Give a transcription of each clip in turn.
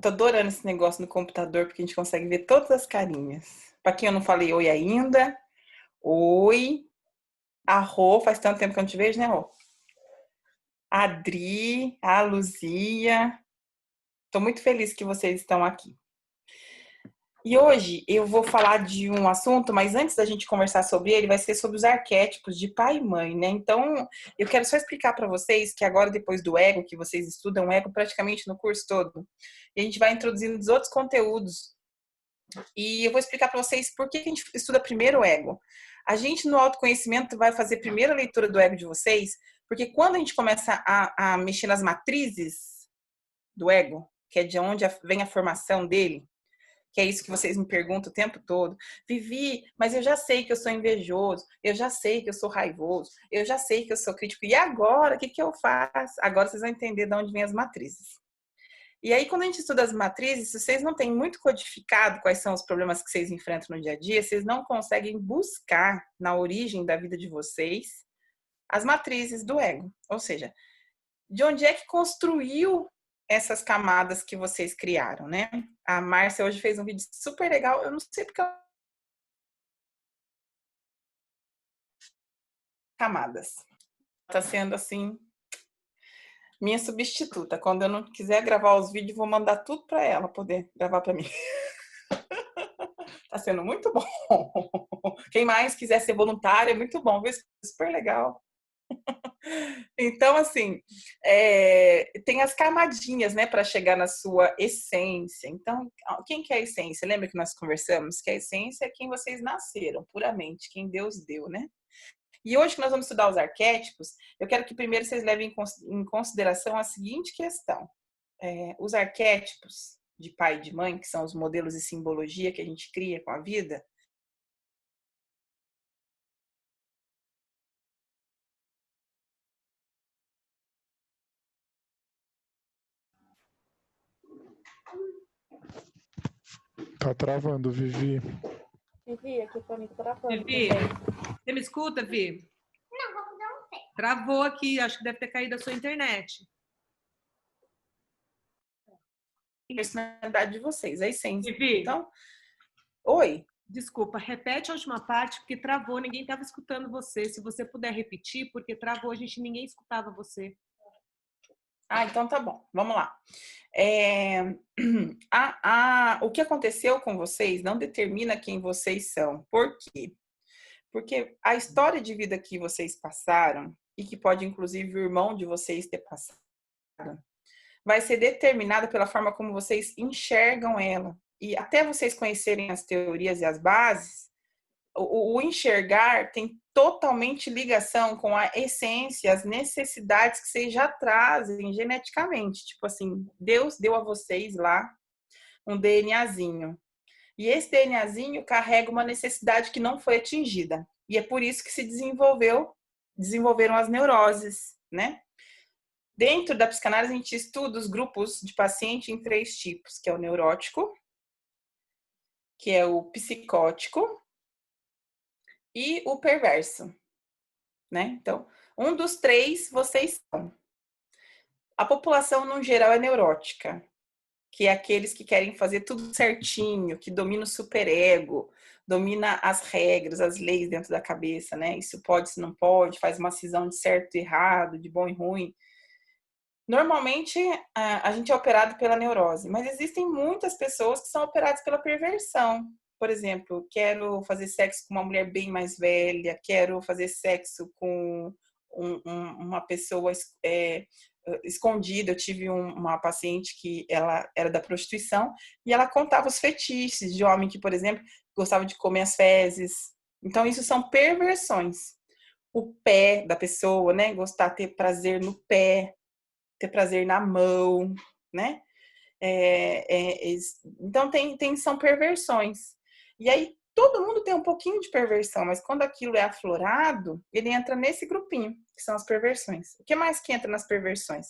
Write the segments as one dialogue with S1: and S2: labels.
S1: Tô adorando esse negócio no computador, porque a gente consegue ver todas as carinhas. Pra quem eu não falei oi ainda, oi. A Rô, faz tanto tempo que eu não te vejo, né, Rô? A Adri, a Luzia. Tô muito feliz que vocês estão aqui. E hoje eu vou falar de um assunto, mas antes da gente conversar sobre ele, vai ser sobre os arquétipos de pai e mãe, né? Então, eu quero só explicar para vocês que agora, depois do ego, que vocês estudam o ego praticamente no curso todo, e a gente vai introduzindo os outros conteúdos. E eu vou explicar para vocês por que a gente estuda primeiro o ego. A gente, no autoconhecimento, vai fazer primeiro a leitura do ego de vocês, porque quando a gente começa a mexer nas matrizes do ego, que é de onde vem a formação dele, que é isso que vocês me perguntam o tempo todo. Vivi, mas eu já sei que eu sou invejoso, eu já sei que eu sou raivoso, eu já sei que eu sou crítico. E agora, o que eu faço? Agora vocês vão entender de onde vêm as matrizes. E aí, quando a gente estuda as matrizes, se vocês não têm muito codificado quais são os problemas que vocês enfrentam no dia a dia, vocês não conseguem buscar na origem da vida de vocês as matrizes do ego. Ou seja, de onde é que construiu essas camadas que vocês criaram, né? A Márcia hoje fez um vídeo super legal, eu não sei porque camadas. Tá sendo assim minha substituta. Quando eu não quiser gravar os vídeos, vou mandar tudo para ela poder gravar para mim. Tá sendo muito bom. Quem mais quiser ser voluntário, é muito bom, viu? Super legal. Então, assim, tem as camadinhas, né, para chegar na sua essência. Então, quem que é a essência? Lembra que nós conversamos que a essência é quem vocês nasceram, puramente, quem Deus deu, né? E hoje que nós vamos estudar os arquétipos, eu quero que primeiro vocês levem em consideração a seguinte questão. Os arquétipos de pai e de mãe, que são os modelos e simbologia que a gente cria com a vida,
S2: Tá travando, Vivi.
S1: Vivi, aqui pra mim tá travando.
S3: Vivi, você me escuta, Vi?
S4: Não, vamos dar um pé.
S3: Travou aqui, acho que deve ter caído a sua internet.
S1: Personalidade de vocês, a essência.
S3: Vivi,
S1: Então, oi.
S3: desculpa, repete a última parte, porque travou, ninguém estava escutando você. Se você puder repetir, porque travou, ninguém escutava você.
S1: Ah, então tá bom. Vamos lá. O que aconteceu com vocês não determina quem vocês são. Por quê? Porque a história de vida que vocês passaram, e que pode inclusive o irmão de vocês ter passado, vai ser determinada pela forma como vocês enxergam ela. E até vocês conhecerem as teorias e as bases, o enxergar tem totalmente ligação com a essência, as necessidades que vocês já trazem geneticamente. Tipo assim, Deus deu a vocês lá um DNAzinho. E esse DNAzinho carrega uma necessidade que não foi atingida. E é por isso que se desenvolveram as neuroses, né? Dentro da psicanálise, a gente estuda os grupos de paciente em 3 tipos, que é o neurótico, que é o psicótico e o perverso, né? Então, um dos 3 vocês são. A população, no geral, é neurótica, que é aqueles que querem fazer tudo certinho, que domina o superego, domina as regras, as leis dentro da cabeça, né? Isso pode, isso não pode, faz uma cisão de certo e errado, de bom e ruim. Normalmente, a gente é operado pela neurose, mas existem muitas pessoas que são operadas pela perversão. Por exemplo, quero fazer sexo com uma mulher bem mais velha, quero fazer sexo com uma pessoa escondida. Eu tive uma paciente que ela era da prostituição e ela contava os fetiches de homem que, por exemplo, gostava de comer as fezes. Então, isso são perversões. O pé da pessoa, né? Gostar, ter prazer no pé, ter prazer na mão, né? Então, são perversões. E aí, todo mundo tem um pouquinho de perversão, mas quando aquilo é aflorado, ele entra nesse grupinho, que são as perversões. O que mais que entra nas perversões?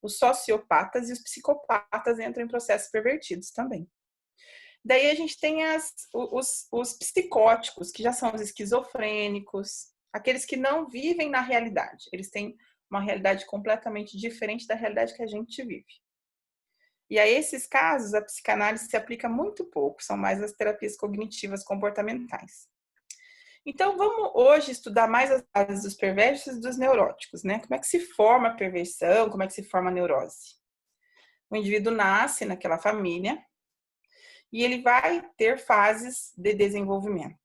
S1: Os sociopatas e os psicopatas entram em processos pervertidos também. Daí a gente tem os psicóticos, que já são os esquizofrênicos, aqueles que não vivem na realidade. Eles têm uma realidade completamente diferente da realidade que a gente vive. E a esses casos, a psicanálise se aplica muito pouco, são mais as terapias cognitivas comportamentais. Então, vamos hoje estudar mais as áreas dos perversos e dos neuróticos, né? Como é que se forma a perversão, como é que se forma a neurose? O indivíduo nasce naquela família e ele vai ter fases de desenvolvimento.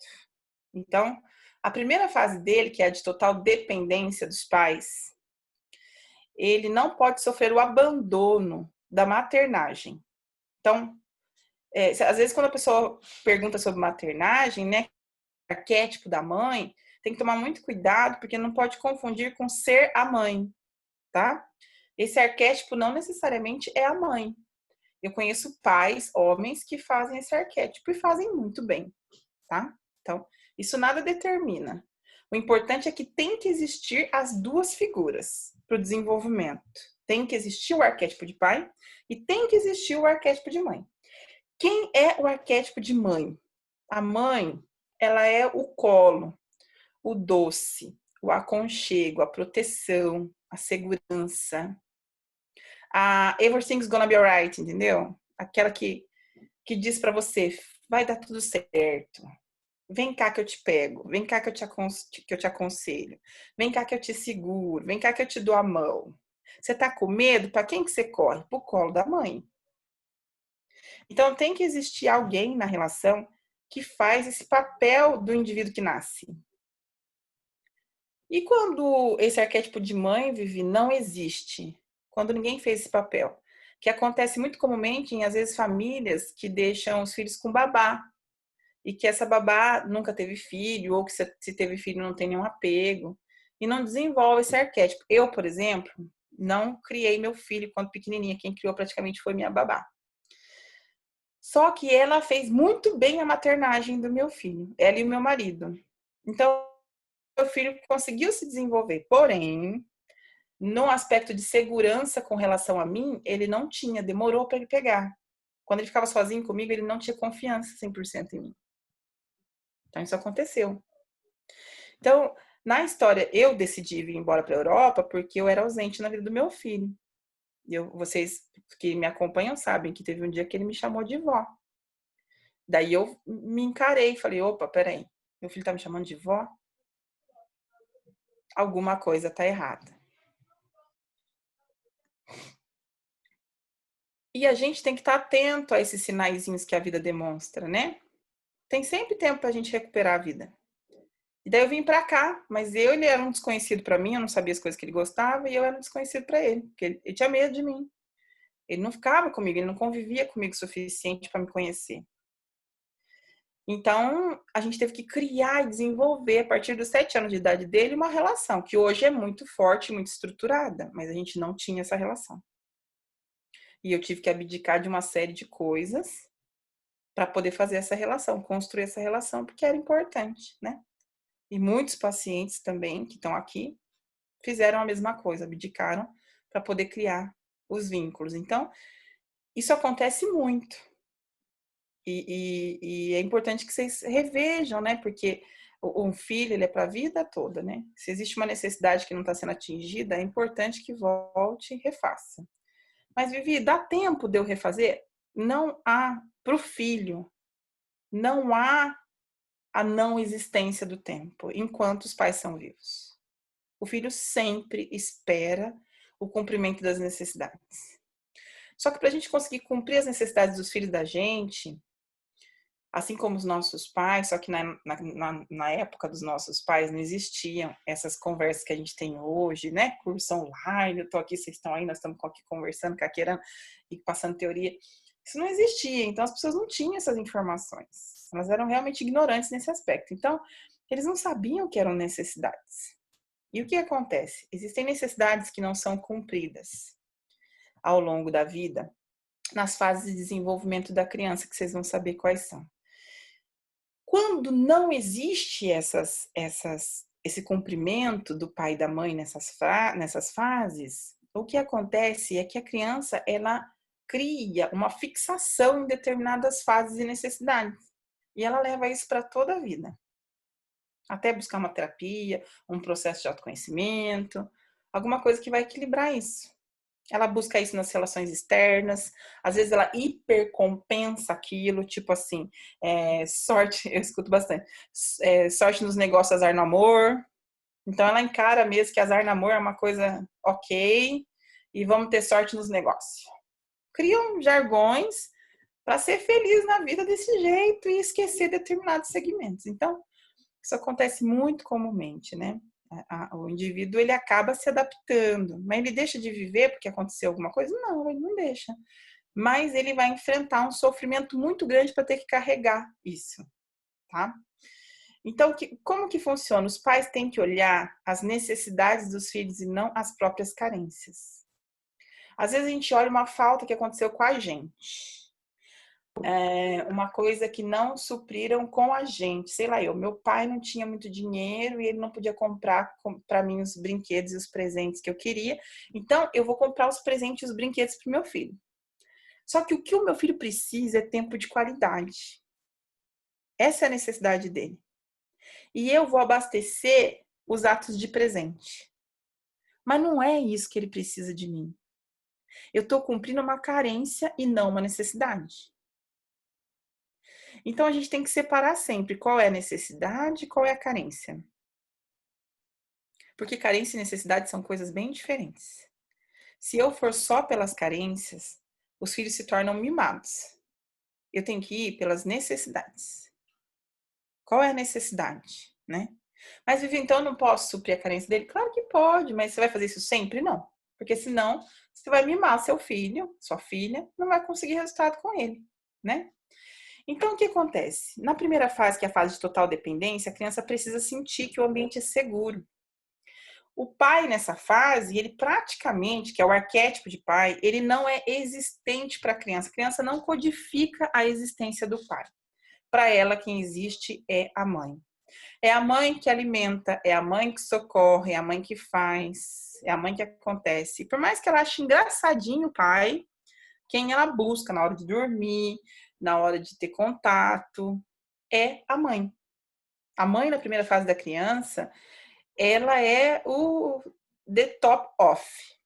S1: Então, a primeira fase dele, que é a de total dependência dos pais, ele não pode sofrer o abandono da maternagem. Então, às vezes quando a pessoa pergunta sobre maternagem, né, arquétipo da mãe, tem que tomar muito cuidado, porque não pode confundir com ser a mãe, tá? Esse arquétipo não necessariamente é a mãe. Eu conheço pais, homens, que fazem esse arquétipo e fazem muito bem, tá? Então, isso nada determina. O importante é que tem que existir as duas figuras para o desenvolvimento. Tem que existir o arquétipo de pai e tem que existir o arquétipo de mãe. Quem é o arquétipo de mãe? A mãe, ela é o colo, o doce, o aconchego, a proteção, a segurança. A everything's gonna be alright, entendeu? Aquela que diz para você, vai dar tudo certo. Vem cá que eu te pego, vem cá que eu te aconselho, vem cá que eu te seguro, vem cá que eu te dou a mão. Você tá com medo? Para quem que você corre? Pro colo da mãe. Então tem que existir alguém na relação que faz esse papel do indivíduo que nasce. E quando esse arquétipo de mãe, Vivi, não existe, quando ninguém fez esse papel, que acontece muito comumente em, às vezes, famílias que deixam os filhos com babá, e que essa babá nunca teve filho, ou que se teve filho não tem nenhum apego, e não desenvolve esse arquétipo. Eu, por exemplo, não criei meu filho quando pequenininha, quem criou praticamente foi minha babá. Só que ela fez muito bem a maternagem do meu filho, ela e o meu marido. Então, meu filho conseguiu se desenvolver, porém, no aspecto de segurança com relação a mim, ele não tinha, demorou para ele pegar. Quando ele ficava sozinho comigo, ele não tinha confiança 100% em mim. Então, isso aconteceu. Então, na história, eu decidi vir embora para a Europa porque eu era ausente na vida do meu filho. Vocês que me acompanham sabem que teve um dia que ele me chamou de vó. Daí eu me encarei e falei, opa, peraí, meu filho tá me chamando de vó? Alguma coisa tá errada. E a gente tem que estar atento a esses sinaizinhos que a vida demonstra, né? Tem sempre tempo pra gente recuperar a vida. E daí eu vim pra cá, mas ele era um desconhecido pra mim, eu não sabia as coisas que ele gostava, e eu era um desconhecido pra ele, porque ele tinha medo de mim. Ele não ficava comigo, ele não convivia comigo o suficiente para me conhecer. Então, a gente teve que criar e desenvolver, a partir dos 7 anos de idade dele, uma relação que hoje é muito forte, muito estruturada, mas a gente não tinha essa relação. E eu tive que abdicar de uma série de coisas para poder fazer essa relação, construir essa relação, porque era importante, né? E muitos pacientes também que estão aqui fizeram a mesma coisa, abdicaram para poder criar os vínculos. Então, isso acontece muito. E é importante que vocês revejam, né? Porque um filho, ele é para a vida toda, né? Se existe uma necessidade que não está sendo atingida, é importante que volte e refaça. Mas, Vivi, dá tempo de eu refazer? Não há para o filho, não há a não existência do tempo enquanto os pais são vivos. O filho sempre espera o cumprimento das necessidades. Só que para a gente conseguir cumprir as necessidades dos filhos da gente, assim como os nossos pais, só que na época dos nossos pais não existiam essas conversas que a gente tem hoje, né? Curso online, eu tô aqui, vocês estão aí, nós estamos aqui conversando, caqueirando e passando teoria. Isso não existia, então as pessoas não tinham essas informações. Elas eram realmente ignorantes nesse aspecto. Então, eles não sabiam que eram necessidades. E o que acontece? Existem necessidades que não são cumpridas ao longo da vida, nas fases de desenvolvimento da criança, que vocês vão saber quais são. Quando não existe esse cumprimento do pai e da mãe nessas fases, o que acontece é que a criança ela cria uma fixação em determinadas fases e necessidades. E ela leva isso para toda a vida. Até buscar uma terapia, um processo de autoconhecimento, alguma coisa que vai equilibrar isso. Ela busca isso nas relações externas, às vezes ela hipercompensa aquilo, tipo assim, sorte, eu escuto bastante, sorte nos negócios, azar no amor. Então ela encara mesmo que azar no amor é uma coisa ok, e vamos ter sorte nos negócios. Criam jargões para ser feliz na vida desse jeito e esquecer determinados segmentos. Então, isso acontece muito comumente, né? O indivíduo, ele acaba se adaptando, mas ele deixa de viver porque aconteceu alguma coisa? Não, ele não deixa. Mas ele vai enfrentar um sofrimento muito grande para ter que carregar isso, tá? Então, como que funciona? Os pais têm que olhar as necessidades dos filhos e não as próprias carências. Às vezes a gente olha uma falta que aconteceu com a gente. Uma coisa que não supriram com a gente. Sei lá, meu pai não tinha muito dinheiro e ele não podia comprar para mim os brinquedos e os presentes que eu queria. Então, eu vou comprar os presentes e os brinquedos para o meu filho. Só que o que o meu filho precisa é tempo de qualidade. Essa é a necessidade dele. E eu vou abastecer os atos de presente. Mas não é isso que ele precisa de mim. Eu estou cumprindo uma carência e não uma necessidade. Então, a gente tem que separar sempre qual é a necessidade e qual é a carência. Porque carência e necessidade são coisas bem diferentes. Se eu for só pelas carências, os filhos se tornam mimados. Eu tenho que ir pelas necessidades. Qual é a necessidade, né? Mas, Vivi, então eu não posso suprir a carência dele? Claro que pode, mas você vai fazer isso sempre? Não. Porque senão, você vai mimar seu filho, sua filha, não vai conseguir resultado com ele, né? Então, o que acontece? Na primeira fase, que é a fase de total dependência, a criança precisa sentir que o ambiente é seguro. O pai, nessa fase, ele praticamente, que é o arquétipo de pai, ele não é existente para a criança. A criança não codifica a existência do pai. Para ela, quem existe é a mãe. É a mãe que alimenta, é a mãe que socorre, é a mãe que faz, é a mãe que acontece. E por mais que ela ache engraçadinho o pai, quem ela busca na hora de dormir, na hora de ter contato, é a mãe. A mãe, na primeira fase da criança, ela é o the top off.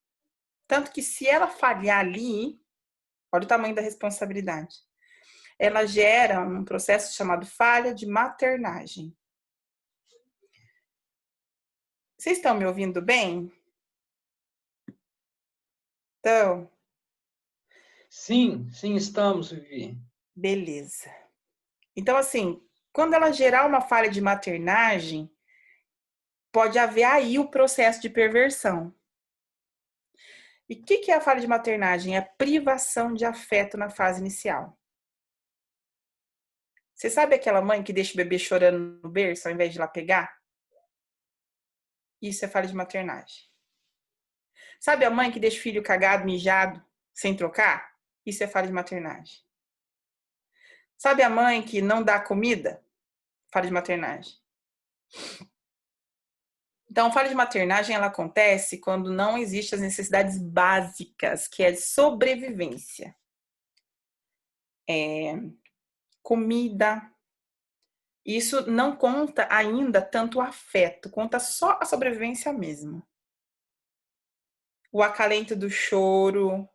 S1: Tanto que se ela falhar ali, olha o tamanho da responsabilidade. Ela gera um processo chamado falha de maternagem. Vocês estão me ouvindo bem? Então,
S4: Sim, estamos, Vivi.
S1: beleza. Então, assim, quando ela gerar uma falha de maternagem, pode haver aí o processo de perversão. E o que é a falha de maternagem? É a privação de afeto na fase inicial. Você sabe aquela mãe que deixa o bebê chorando no berço ao invés de ir lá pegar? Isso é falha de maternagem. Sabe a mãe que deixa o filho cagado, mijado, sem trocar? Isso é falha de maternagem. Sabe a mãe que não dá comida? Falha de maternagem. Então, falha de maternagem, ela acontece quando não existem as necessidades básicas, que é sobrevivência. Comida. Isso não conta ainda tanto o afeto, conta só a sobrevivência mesmo. O acalento do choro.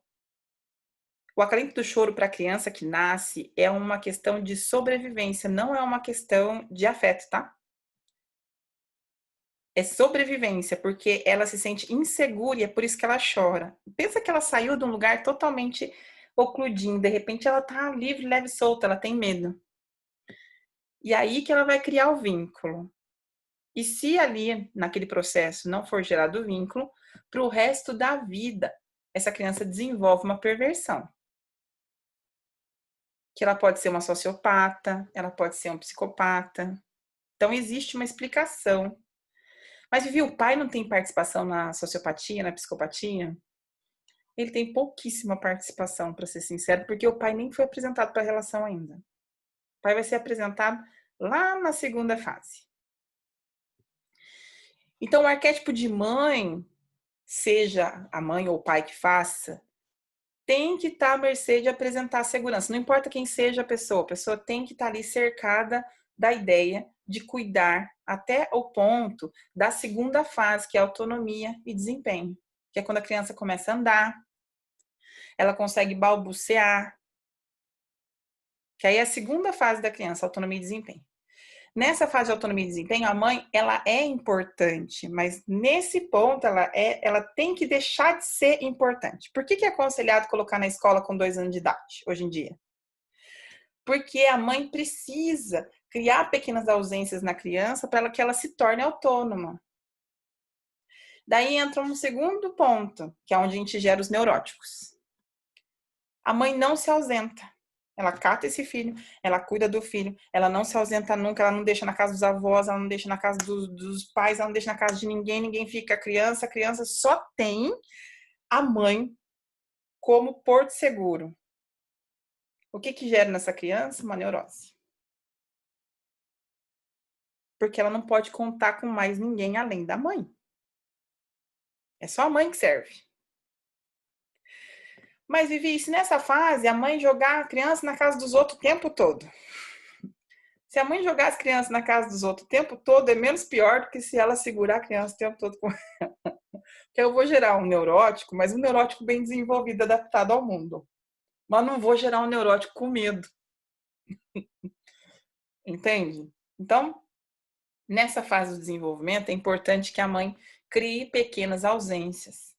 S1: O acalento do choro para a criança que nasce é uma questão de sobrevivência, não é uma questão de afeto, tá? É sobrevivência, porque ela se sente insegura e é por isso que ela chora. Pensa que ela saiu de um lugar totalmente ocludinho, de repente ela tá livre, leve e solta, ela tem medo. E aí que ela vai criar o vínculo. E se ali, naquele processo, não for gerado o vínculo, para o resto da vida, essa criança desenvolve uma perversão. Que ela pode ser uma sociopata, ela pode ser um psicopata. Então, existe uma explicação. Mas, Vivi, o pai não tem participação na sociopatia, na psicopatia? Ele tem pouquíssima participação, para ser sincero, porque o pai nem foi apresentado para a relação ainda. O pai vai ser apresentado lá na segunda fase. Então, o arquétipo de mãe, seja a mãe ou o pai que faça, tem que estar à mercê de apresentar segurança. Não importa quem seja a pessoa tem que estar ali cercada da ideia de cuidar até o ponto da segunda fase, que é autonomia e desempenho, que é quando a criança começa a andar, ela consegue balbuciar. Que aí é a segunda fase da criança, autonomia e desempenho. Nessa fase de autonomia e desempenho, a mãe, ela é importante, mas nesse ponto ela tem que deixar de ser importante. Por que é aconselhado colocar na escola com 2 anos de idade, hoje em dia? Porque a mãe precisa criar pequenas ausências na criança para que ela se torne autônoma. Daí entra um segundo ponto, que é onde a gente gera os neuróticos. A mãe não se ausenta. Ela cata esse filho, ela cuida do filho, ela não se ausenta nunca, ela não deixa na casa dos avós, ela não deixa na casa dos pais, ela não deixa na casa de ninguém, ninguém fica a criança só tem a mãe como porto seguro. O que gera nessa criança? Uma neurose. Porque ela não pode contar com mais ninguém além da mãe. É só a mãe que serve. Mas, Vivi, se nessa fase a mãe jogar a criança na casa dos outros o tempo todo? Se a mãe jogar as crianças na casa dos outros o tempo todo, é menos pior do que se ela segurar a criança o tempo todo com ela. Porque eu vou gerar um neurótico, mas um neurótico bem desenvolvido, adaptado ao mundo. Mas não vou gerar um neurótico com medo. Entende? Então, nessa fase do desenvolvimento, é importante que a mãe crie pequenas ausências.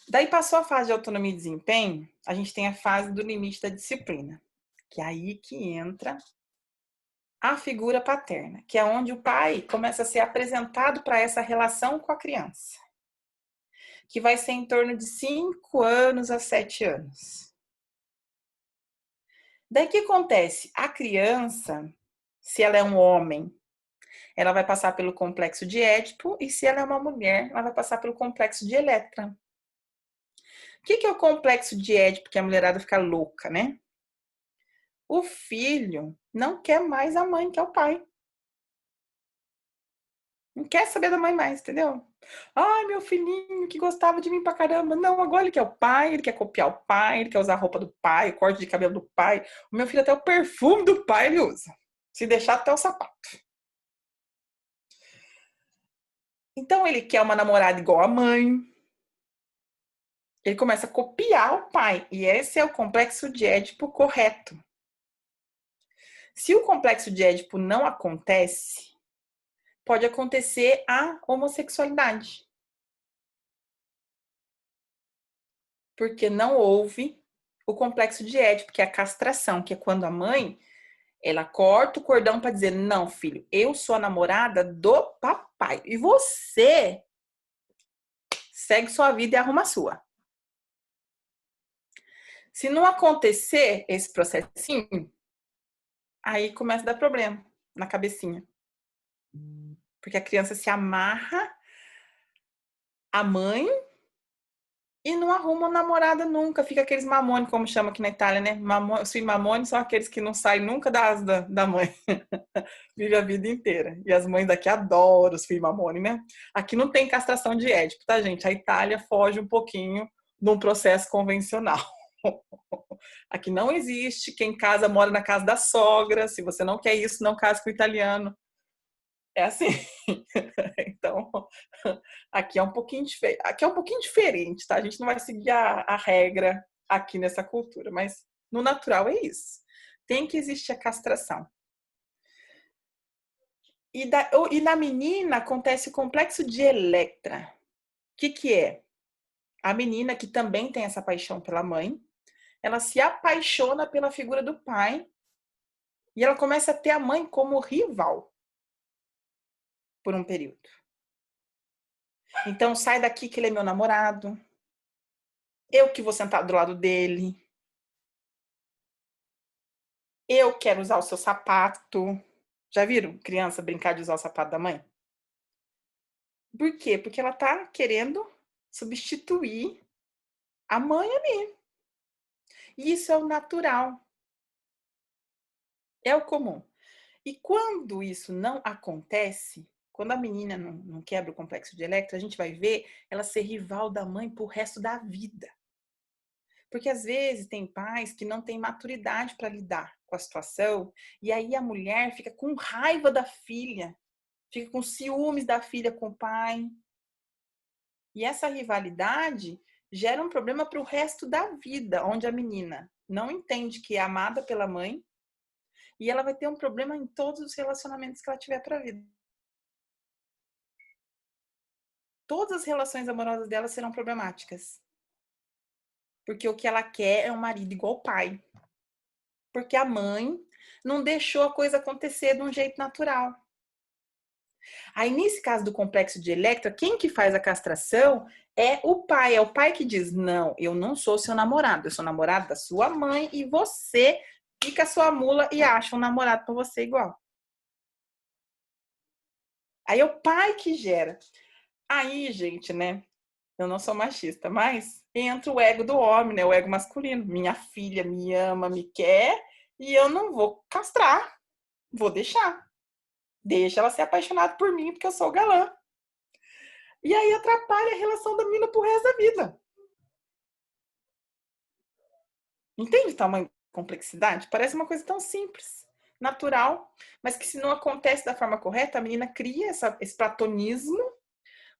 S1: Daí passou a fase de autonomia e desempenho, a gente tem a fase do limite da disciplina, que é aí que entra a figura paterna, que é onde o pai começa a ser apresentado para essa relação com a criança, que vai ser em torno de 5 anos a 7 anos. Daí o que acontece? A criança, se ela é um homem, ela vai passar pelo complexo de Édipo, e se ela é uma mulher, ela vai passar pelo complexo de Electra. O que é o complexo de Édipo, que a mulherada fica louca, né? O filho não quer mais a mãe, quer o pai. Não quer saber da mãe mais, entendeu? Ai, meu filhinho que gostava de mim pra caramba. Não, agora ele quer o pai, ele quer copiar o pai, ele quer usar a roupa do pai, o corte de cabelo do pai. O meu filho até o perfume do pai ele usa. Se deixar até o sapato. Então ele quer uma namorada igual a mãe. Ele começa a copiar o pai. E esse é o complexo de Édipo correto. Se o complexo de Édipo não acontece, pode acontecer a homossexualidade. Porque não houve o complexo de Édipo, que é a castração, que é quando a mãe, ela corta o cordão para dizer, não, filho, eu sou a namorada do papai. E você segue sua vida e arruma a sua. Se não acontecer esse processinho, aí começa a dar problema na cabecinha. Porque a criança se amarra à mãe e não arruma uma namorada nunca. Fica aqueles mamone, como chama aqui na Itália, né? Os filhos mamone são aqueles que não saem nunca da asa da mãe. Vive a vida inteira. E as mães daqui adoram os filhos mamone, né? Aqui não tem castração de Édipo, tá, gente? A Itália foge um pouquinho de um processo convencional. Aqui não existe. Quem casa mora na casa da sogra. Se você não quer isso, não case com o italiano. É assim. Então, aqui é um pouquinho diferente. Aqui é um pouquinho diferente, tá? A gente não vai seguir a regra aqui nessa cultura, mas no natural é isso. Tem que existir a castração. E na menina acontece o complexo de Electra. O que é? A menina que também tem essa paixão pela mãe, ela se apaixona pela figura do pai e ela começa a ter a mãe como rival por um período. Então, sai daqui que ele é meu namorado. Eu que vou sentar do lado dele. Eu quero usar o seu sapato. Já viram criança brincar de usar o sapato da mãe? Por quê? Porque ela tá querendo substituir a mãe ali. E isso é o natural. É o comum. E quando isso não acontece, quando a menina não quebra o complexo de Electra, a gente vai ver ela ser rival da mãe pro resto da vida. Porque às vezes tem pais que não têm maturidade para lidar com a situação, e aí a mulher fica com raiva da filha, fica com ciúmes da filha com o pai. E essa rivalidade gera um problema para o resto da vida, onde a menina não entende que é amada pela mãe e ela vai ter um problema em todos os relacionamentos que ela tiver para a vida. Todas as relações amorosas dela serão problemáticas. Porque o que ela quer é um marido igual o pai. Porque a mãe não deixou a coisa acontecer de um jeito natural. Aí, nesse caso do complexo de Electra, quem que faz a castração é o pai. É o pai que diz, não, eu não sou seu namorado, eu sou namorado da sua mãe e você fica sua mula e acha um namorado pra você igual. Aí é o pai que gera. Aí, gente, né? Eu não sou machista, mas entra o ego do homem, né? O ego masculino. Minha filha me ama, me quer e eu não vou castrar. Vou deixar. Deixa ela ser apaixonada por mim porque eu sou galã. E aí atrapalha a relação da menina pro resto da vida. Entende o tamanho da complexidade? Parece uma coisa tão simples, natural, mas que se não acontece da forma correta, a menina cria esse platonismo,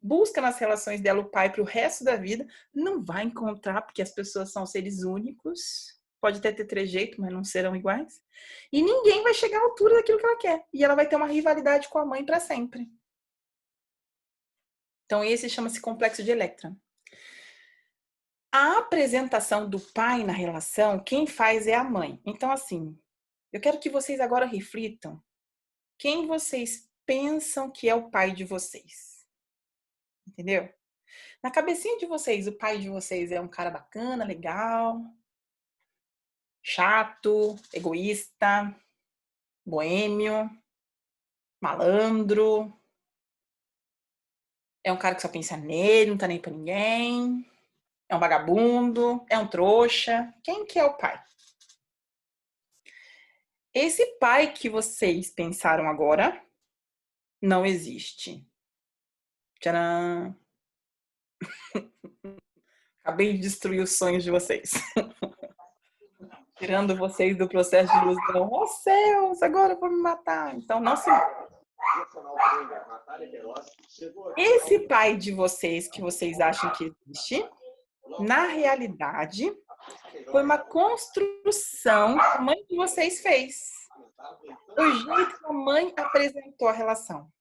S1: busca nas relações dela o pai pro resto da vida, não vai encontrar, porque as pessoas são seres únicos, pode até ter trejeito, mas não serão iguais, e ninguém vai chegar à altura daquilo que ela quer, e ela vai ter uma rivalidade com a mãe para sempre. Então esse chama-se complexo de Electra. A apresentação do pai na relação, quem faz é a mãe. Então, assim, eu quero que vocês agora reflitam quem vocês pensam que é o pai de vocês. Entendeu? Na cabecinha de vocês, o pai de vocês é um cara bacana, legal, chato, egoísta, boêmio, malandro. É um cara que só pensa nele, não tá nem pra ninguém. É um vagabundo, é um trouxa. Quem que é o pai? Esse pai que vocês pensaram agora não existe. Tcharam! Acabei de destruir os sonhos de vocês. Tirando vocês do processo de ilusão. Oh, céus, agora eu vou me matar. Então, não se... Esse pai de vocês que vocês acham que existe, na realidade, foi uma construção que a mãe de vocês fez. O jeito que a mãe apresentou a relação.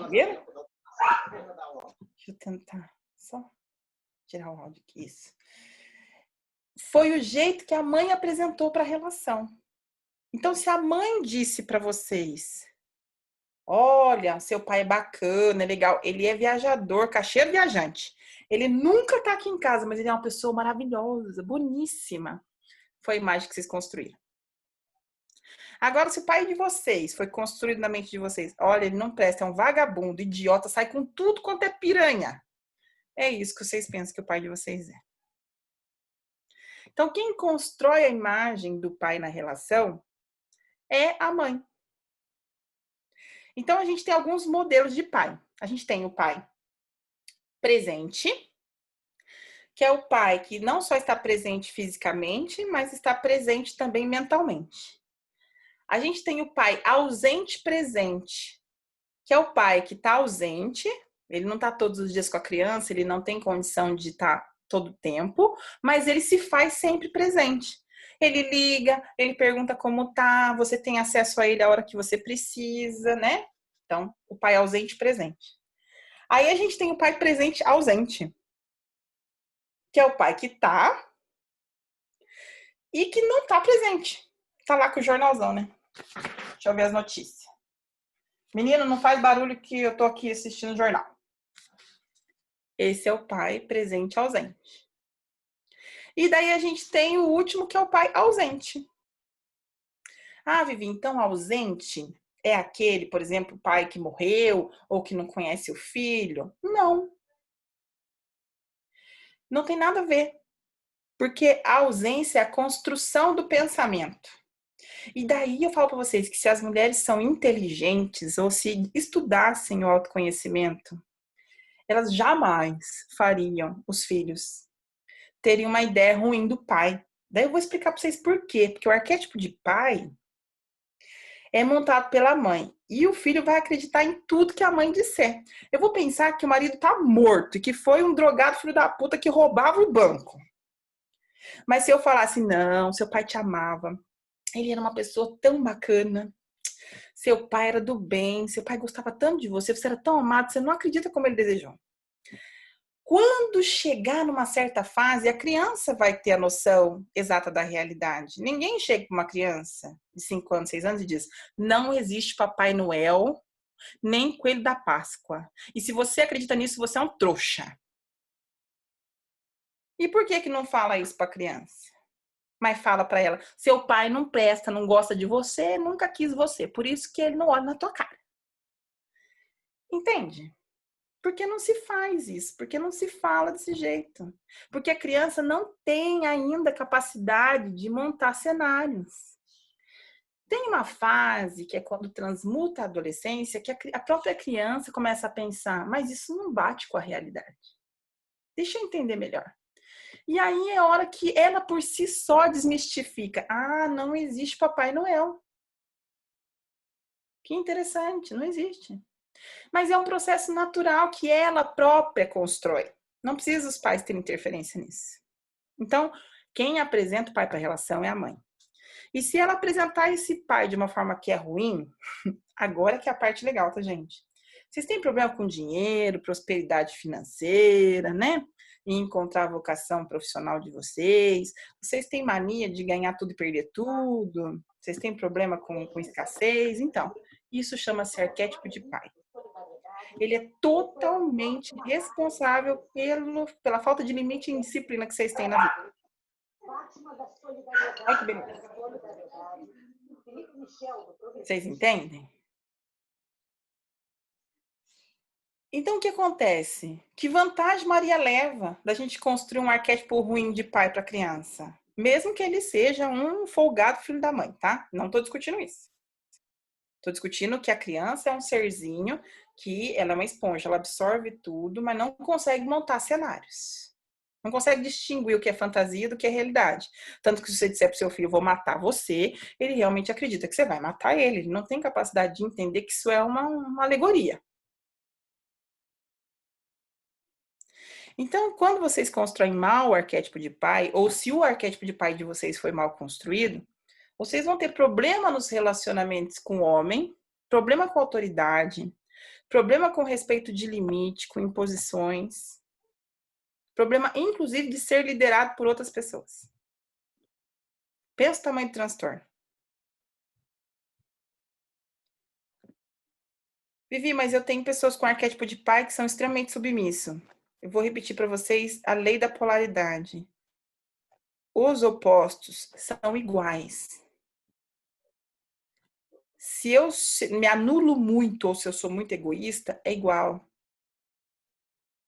S1: Viram? Deixa eu tentar só tirar o áudio aqui. Isso. Foi o jeito que a mãe apresentou para a relação. Então, se a mãe disse para vocês, olha, seu pai é bacana, é legal, ele é viajador, cacheiro viajante. Ele nunca tá aqui em casa, mas ele é uma pessoa maravilhosa, boníssima. Foi a imagem que vocês construíram. Agora, se o pai de vocês foi construído na mente de vocês, olha, ele não presta, é um vagabundo, idiota, sai com tudo quanto é piranha. É isso que vocês pensam que o pai de vocês é. Então, quem constrói a imagem do pai na relação é a mãe. Então, a gente tem alguns modelos de pai. A gente tem o pai presente, que é o pai que não só está presente fisicamente, mas está presente também mentalmente. A gente tem o pai ausente presente, que é o pai que está ausente, ele não está todos os dias com a criança, ele não tem condição de estar todo o tempo, mas ele se faz sempre presente. Ele liga, ele pergunta como tá, você tem acesso a ele a hora que você precisa, né? Então, o pai ausente presente. Aí a gente tem o pai presente ausente, que é o pai que tá e que não tá presente. Tá lá com o jornalzão, né? Deixa eu ver as notícias. Menino, não faz barulho que eu tô aqui assistindo o jornal. Esse é o pai presente ausente. E daí a gente tem o último, que é o pai ausente. Ah, Vivi, então ausente é aquele, por exemplo, pai que morreu ou que não conhece o filho? Não. Não tem nada a ver. Porque a ausência é a construção do pensamento. E daí eu falo para vocês que se as mulheres são inteligentes ou se estudassem o autoconhecimento, elas jamais fariam os filhos terem uma ideia ruim do pai. Daí eu vou explicar para vocês por quê. Porque o arquétipo de pai é montado pela mãe. E o filho vai acreditar em tudo que a mãe disser. Eu vou pensar que o marido tá morto e que foi um drogado filho da puta que roubava o banco. Mas se eu falasse, não, seu pai te amava, ele era uma pessoa tão bacana, seu pai era do bem, seu pai gostava tanto de você, você era tão amado, você não acredita como ele desejou. Quando chegar numa certa fase, a criança vai ter a noção exata da realidade. Ninguém chega para uma criança de 5 anos, 6 anos e diz: não existe Papai Noel, nem Coelho da Páscoa. E se você acredita nisso, você é um trouxa. E por que não fala isso para a criança? Mas fala para ela: seu pai não presta, não gosta de você, nunca quis você. Por isso que ele não olha na tua cara. Entende? Porque não se faz isso, porque não se fala desse jeito. Porque a criança não tem ainda capacidade de montar cenários. Tem uma fase que é quando transmuta a adolescência, que a própria criança começa a pensar, mas isso não bate com a realidade. Deixa eu entender melhor. E aí é a hora que ela por si só desmistifica. Ah, não existe Papai Noel. Que interessante, não existe. Mas é um processo natural que ela própria constrói. Não precisa os pais terem interferência nisso. Então, quem apresenta o pai para a relação é a mãe. E se ela apresentar esse pai de uma forma que é ruim, agora que é a parte legal, tá, gente? Vocês têm problema com dinheiro, prosperidade financeira, né? E encontrar a vocação profissional de vocês. Vocês têm mania de ganhar tudo e perder tudo. Vocês têm problema com escassez. Então, isso chama-se arquétipo de pai. Ele é totalmente responsável pela falta de limite e disciplina que vocês têm na vida. Olha que beleza. Vocês entendem? Então, o que acontece? Que vantagem Maria leva da gente construir um arquétipo ruim de pai para criança? Mesmo que ele seja um folgado filho da mãe, tá? Não estou discutindo isso. Estou discutindo que a criança é um serzinho que ela é uma esponja, ela absorve tudo, mas não consegue montar cenários. Não consegue distinguir o que é fantasia do que é realidade. Tanto que se você disser para o seu filho, vou matar você, ele realmente acredita que você vai matar ele. Ele não tem capacidade de entender que isso é uma alegoria. Então, quando vocês constroem mal o arquétipo de pai, ou se o arquétipo de pai de vocês foi mal construído, vocês vão ter problema nos relacionamentos com o homem, problema com a autoridade, problema com respeito de limite, com imposições, problema, inclusive, de ser liderado por outras pessoas. Pensa o tamanho do transtorno. Vivi, mas eu tenho pessoas com arquétipo de pai que são extremamente submissos. Eu vou repetir para vocês a lei da polaridade. Os opostos são iguais. Se eu me anulo muito ou se eu sou muito egoísta, é igual.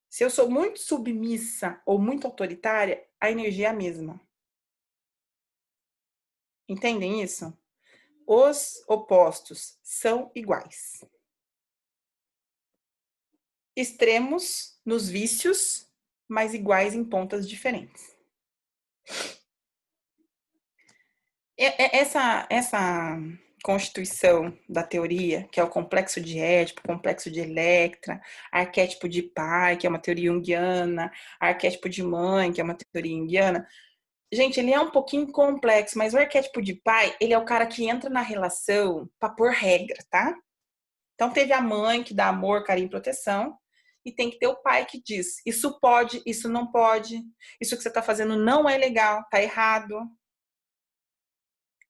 S1: Se eu sou muito submissa ou muito autoritária, a energia é a mesma. Entendem isso? Os opostos são iguais. Extremos nos vícios, mas iguais em pontas diferentes. Essa constituição da teoria, que é o complexo de Édipo, complexo de Electra, arquétipo de pai, que é uma teoria junguiana, arquétipo de mãe, que é uma teoria junguiana. Gente, ele é um pouquinho complexo, mas o arquétipo de pai, ele é o cara que entra na relação para pôr regra, tá? Então, teve a mãe que dá amor, carinho e proteção, e tem que ter o pai que diz, isso pode, isso não pode, isso que você tá fazendo não é legal, tá errado.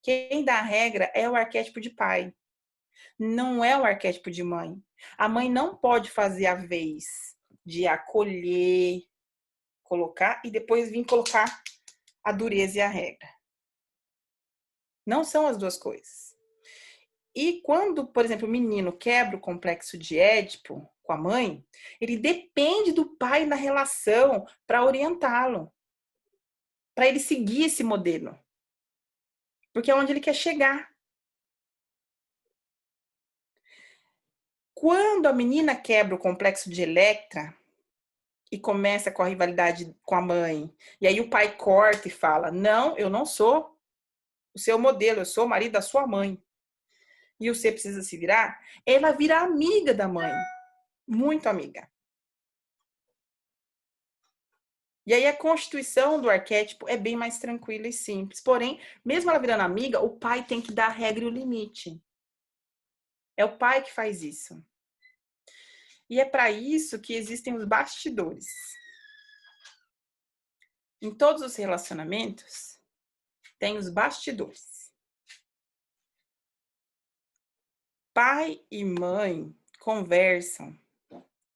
S1: Quem dá a regra é o arquétipo de pai, não é o arquétipo de mãe. A mãe não pode fazer a vez de acolher, colocar e depois vir colocar a dureza e a regra. Não são as duas coisas. E quando, por exemplo, o menino quebra o complexo de Édipo com a mãe, ele depende do pai na relação para orientá-lo, para ele seguir esse modelo. Porque é onde ele quer chegar. Quando a menina quebra o complexo de Electra e começa com a rivalidade com a mãe, e aí o pai corta e fala, não, eu não sou o seu modelo, eu sou o marido da sua mãe. e o C precisa se virar, ela vira amiga da mãe. Muito amiga. E aí a constituição do arquétipo é bem mais tranquila e simples. Porém, mesmo ela virando amiga, o pai tem que dar a regra e o limite. É o pai que faz isso. E é para isso que existem os bastidores. Em todos os relacionamentos, tem os bastidores. Pai e mãe conversam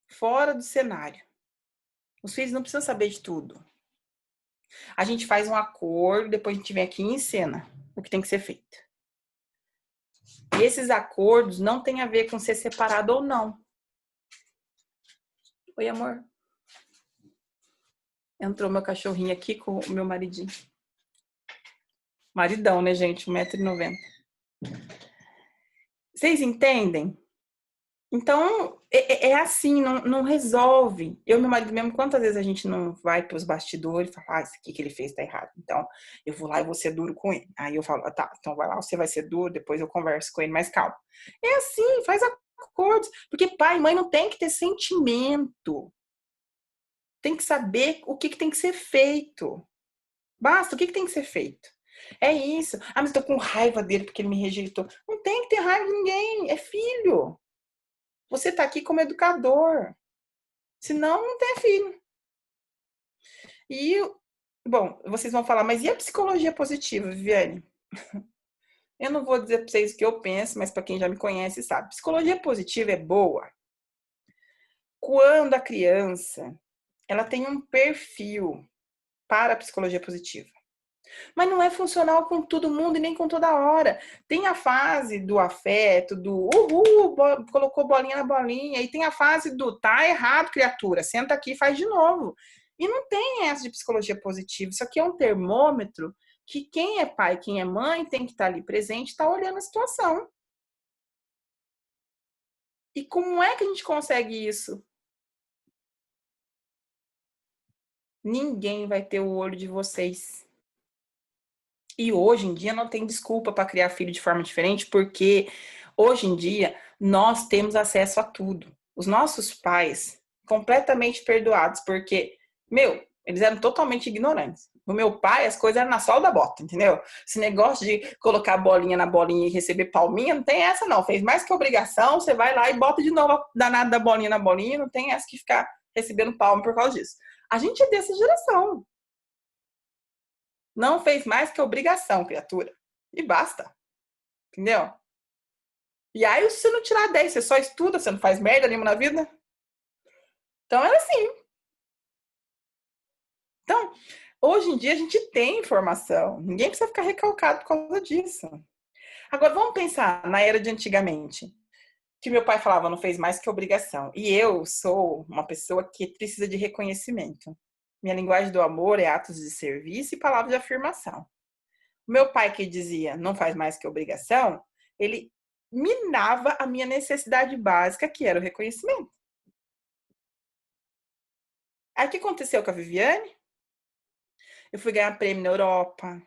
S1: fora do cenário. Os filhos não precisam saber de tudo. A gente faz um acordo, depois a gente vem aqui e ensina o que tem que ser feito. E esses acordos não têm a ver com ser separado ou não. Oi, amor. Entrou meu cachorrinho aqui com o meu maridinho. Maridão, né, gente? 1,90 m. Vocês entendem? Então, é assim, não resolve. Eu e meu marido mesmo, quantas vezes a gente não vai para os bastidores e fala, isso aqui que ele fez tá errado. Então, eu vou lá e vou ser duro com ele. Aí eu falo, tá, então vai lá, você vai ser duro, depois eu converso com ele, mais calma. É assim, faz acordos. Porque pai e mãe não tem que ter sentimento. Tem que saber o que tem que ser feito. Basta, o que tem que ser feito. É isso. Ah, mas eu tô com raiva dele porque ele me rejeitou. Não tem que ter raiva de ninguém, é filho. Você tá aqui como educador. Senão, não tem filho. E, bom, vocês vão falar, mas e a psicologia positiva, Viviane? Eu não vou dizer para vocês o que eu penso, mas para quem já me conhece sabe. Psicologia positiva é boa quando a criança ela tem um perfil para a psicologia positiva. Mas não é funcional com todo mundo e nem com toda hora. Tem a fase do afeto, do uhul, colocou bolinha na bolinha. E tem a fase do tá errado, criatura, senta aqui e faz de novo. E não tem essa de psicologia positiva. Isso aqui é um termômetro que quem é pai, quem é mãe tem que estar ali presente, está olhando a situação. E como é que a gente consegue isso? Ninguém vai ter o olho de vocês. E hoje em dia não tem desculpa para criar filho de forma diferente, porque hoje em dia nós temos acesso a tudo. Os nossos pais, completamente perdoados, porque, eles eram totalmente ignorantes. O meu pai, as coisas eram na sola da bota, entendeu? Esse negócio de colocar bolinha na bolinha e receber palminha, não tem essa não. Fez mais que obrigação, você vai lá e bota de novo a danada da bolinha na bolinha, não tem essa que ficar recebendo palma por causa disso. A gente é dessa geração. Não fez mais que obrigação, criatura. E basta. Entendeu? E aí, se você não tirar 10, você só estuda, você não faz merda nenhuma na vida. Então, é assim. Então, hoje em dia, a gente tem informação. Ninguém precisa ficar recalcado por causa disso. Agora, vamos pensar na era de antigamente. Que meu pai falava, não fez mais que obrigação. E eu sou uma pessoa que precisa de reconhecimento. Minha linguagem do amor é atos de serviço e palavras de afirmação. Meu pai que dizia, não faz mais que obrigação, ele minava a minha necessidade básica, que era o reconhecimento. Aí o que aconteceu com a Viviane? Eu fui ganhar prêmio na Europa,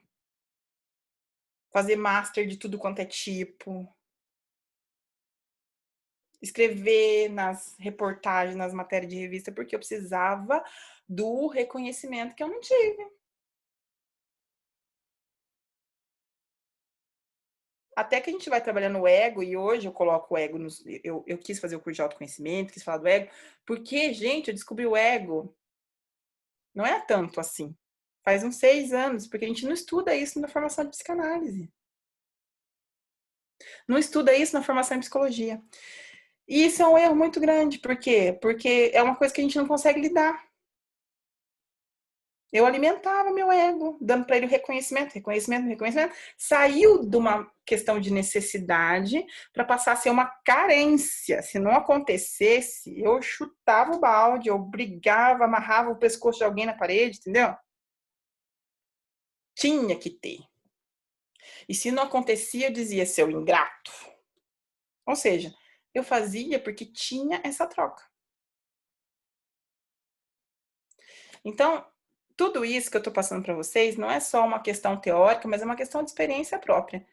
S1: fazer master de tudo quanto é tipo, escrever nas reportagens, nas matérias de revista, porque eu precisava do reconhecimento que eu não tive. Até que a gente vai trabalhando o ego, e hoje eu coloco o ego, eu quis fazer o curso de autoconhecimento, quis falar do ego, porque, gente, eu descobri o ego, não é tanto assim. Faz uns 6 anos, porque a gente não estuda isso na formação de psicanálise. Não estuda isso na formação em psicologia. E isso é um erro muito grande, por quê? Porque é uma coisa que a gente não consegue lidar. Eu alimentava meu ego, dando para ele reconhecimento. Saiu de uma questão de necessidade para passar a ser uma carência. Se não acontecesse, eu chutava o balde, eu brigava, amarrava o pescoço de alguém na parede, entendeu? Tinha que ter. E se não acontecia, eu dizia, seu ingrato. Ou seja, eu fazia porque tinha essa troca. Então, tudo isso que eu estou passando para vocês não é só uma questão teórica, mas é uma questão de experiência própria.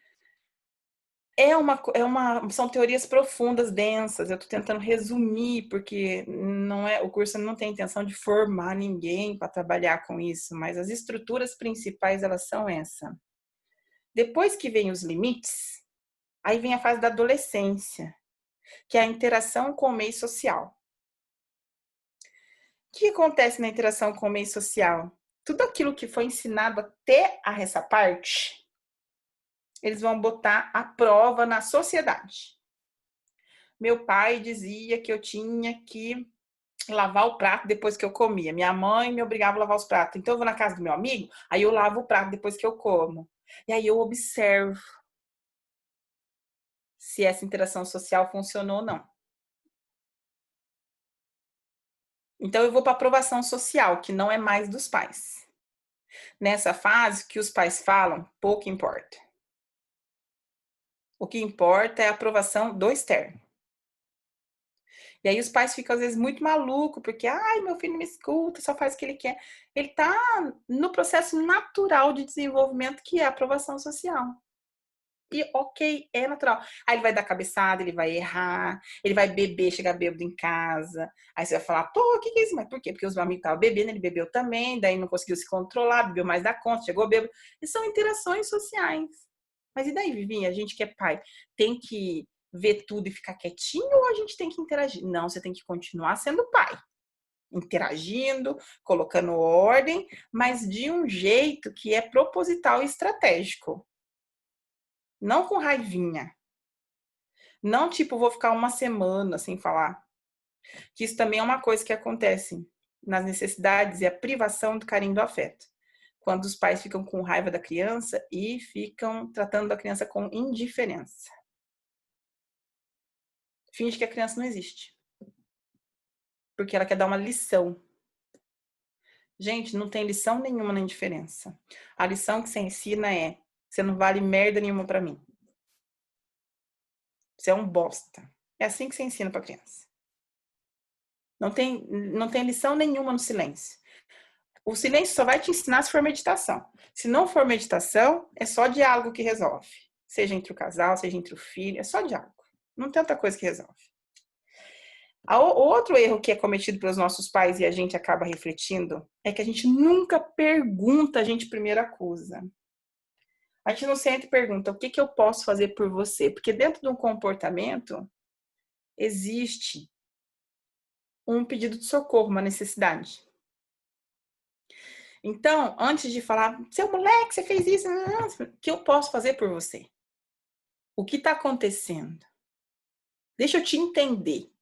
S1: São teorias profundas, densas. Eu estou tentando resumir, porque o curso não tem intenção de formar ninguém para trabalhar com isso, mas as estruturas principais, elas são essa. Depois que vem os limites, aí vem a fase da adolescência, que é a interação com o meio social. O que acontece na interação com o meio social? Tudo aquilo que foi ensinado até essa parte, eles vão botar à prova na sociedade. Meu pai dizia que eu tinha que lavar o prato depois que eu comia. Minha mãe me obrigava a lavar os pratos. Então eu vou na casa do meu amigo, aí eu lavo o prato depois que eu como. E aí eu observo se essa interação social funcionou ou não. Então eu vou para a aprovação social, que não é mais dos pais. Nessa fase, que os pais falam, pouco importa. O que importa é a aprovação do externo. E aí os pais ficam, às vezes, muito malucos, porque, meu filho não me escuta, só faz o que ele quer. Ele está no processo natural de desenvolvimento, que é a aprovação social. E, ok, é natural. Aí ele vai dar cabeçada, ele vai errar, ele vai beber, chegar bêbado em casa. Aí você vai falar, pô, o que é isso? Mas por quê? Porque os amigos estavam bebendo, ele bebeu também, daí não conseguiu se controlar, bebeu mais da conta, chegou bêbado. E são interações sociais. Mas e daí, Vivinha? A gente que é pai, tem que ver tudo e ficar quietinho ou a gente tem que interagir? Não, você tem que continuar sendo pai. Interagindo, colocando ordem, mas de um jeito que é proposital e estratégico. Não com raivinha. Não, tipo, vou ficar uma semana sem falar. Que isso também é uma coisa que acontece nas necessidades e a privação do carinho do afeto. Quando os pais ficam com raiva da criança e ficam tratando da criança com indiferença. Finge que a criança não existe. Porque ela quer dar uma lição. Gente, não tem lição nenhuma na indiferença. A lição que você ensina é: você não vale merda nenhuma pra mim. Você é um bosta. É assim que você ensina pra criança. Não tem lição nenhuma no silêncio. O silêncio só vai te ensinar se for meditação. Se não for meditação, é só diálogo que resolve. Seja entre o casal, seja entre o filho, é só diálogo. Não tem outra coisa que resolve. Outro erro que é cometido pelos nossos pais e a gente acaba refletindo é que a gente nunca pergunta, a gente primeiro acusa. A gente não senta e pergunta, o que eu posso fazer por você? Porque dentro de um comportamento existe um pedido de socorro, uma necessidade. Então, antes de falar, seu moleque, você fez isso, o que eu posso fazer por você? O que está acontecendo? Deixa eu te entender.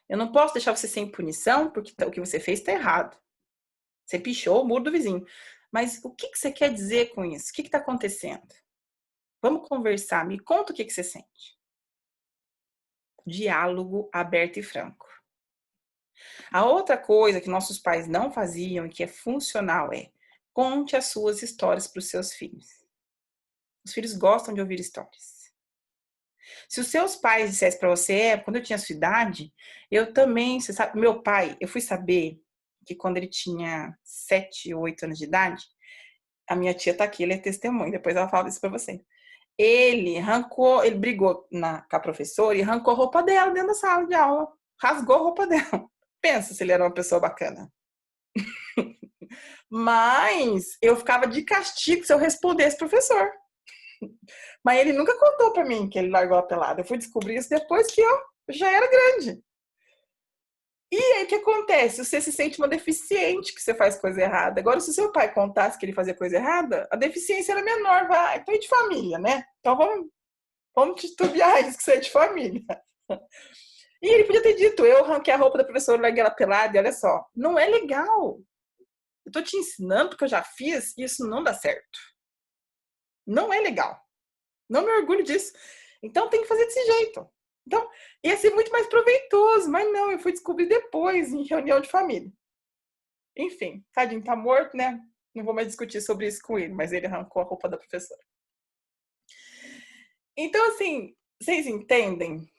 S1: Eu não posso deixar você sem punição, porque o que você fez está errado. Você pichou o muro do vizinho. Mas o que você quer dizer com isso? O que está acontecendo? Vamos conversar. Me conta o que você sente. Diálogo aberto e franco. A outra coisa que nossos pais não faziam e que é funcional é: conte as suas histórias para os seus filhos. Os filhos gostam de ouvir histórias. Se os seus pais dissessem para você, quando eu tinha sua idade, eu também, você sabe, meu pai, eu fui saber que quando ele tinha 7 ou 8 anos de idade, a minha tia tá aqui, ele é testemunha, depois ela fala isso para você. Ele brigou com a professora e arrancou a roupa dela dentro da sala de aula. Rasgou a roupa dela. Pensa se ele era uma pessoa bacana. Mas eu ficava de castigo se eu respondesse professor. Mas ele nunca contou pra mim que ele largou a pelada. Eu fui descobrir isso depois que eu já era grande. E aí o que acontece? Você se sente uma deficiente que você faz coisa errada. Agora, se seu pai contasse que ele fazia coisa errada, a deficiência era menor. Vai, então é de família, né? Então vamos titubear isso que você é de família. E ele podia ter dito, eu arranquei a roupa da professora, larguei ela pelada, e olha só, não é legal. Eu tô te ensinando porque eu já fiz e isso não dá certo. Não é legal. Não me orgulho disso. Então tem que fazer desse jeito. Então, ia ser muito mais proveitoso, mas não, eu fui descobrir depois, em reunião de família. Enfim, tadinho, tá morto, né? Não vou mais discutir sobre isso com ele, mas ele arrancou a roupa da professora. Então, assim, vocês entendem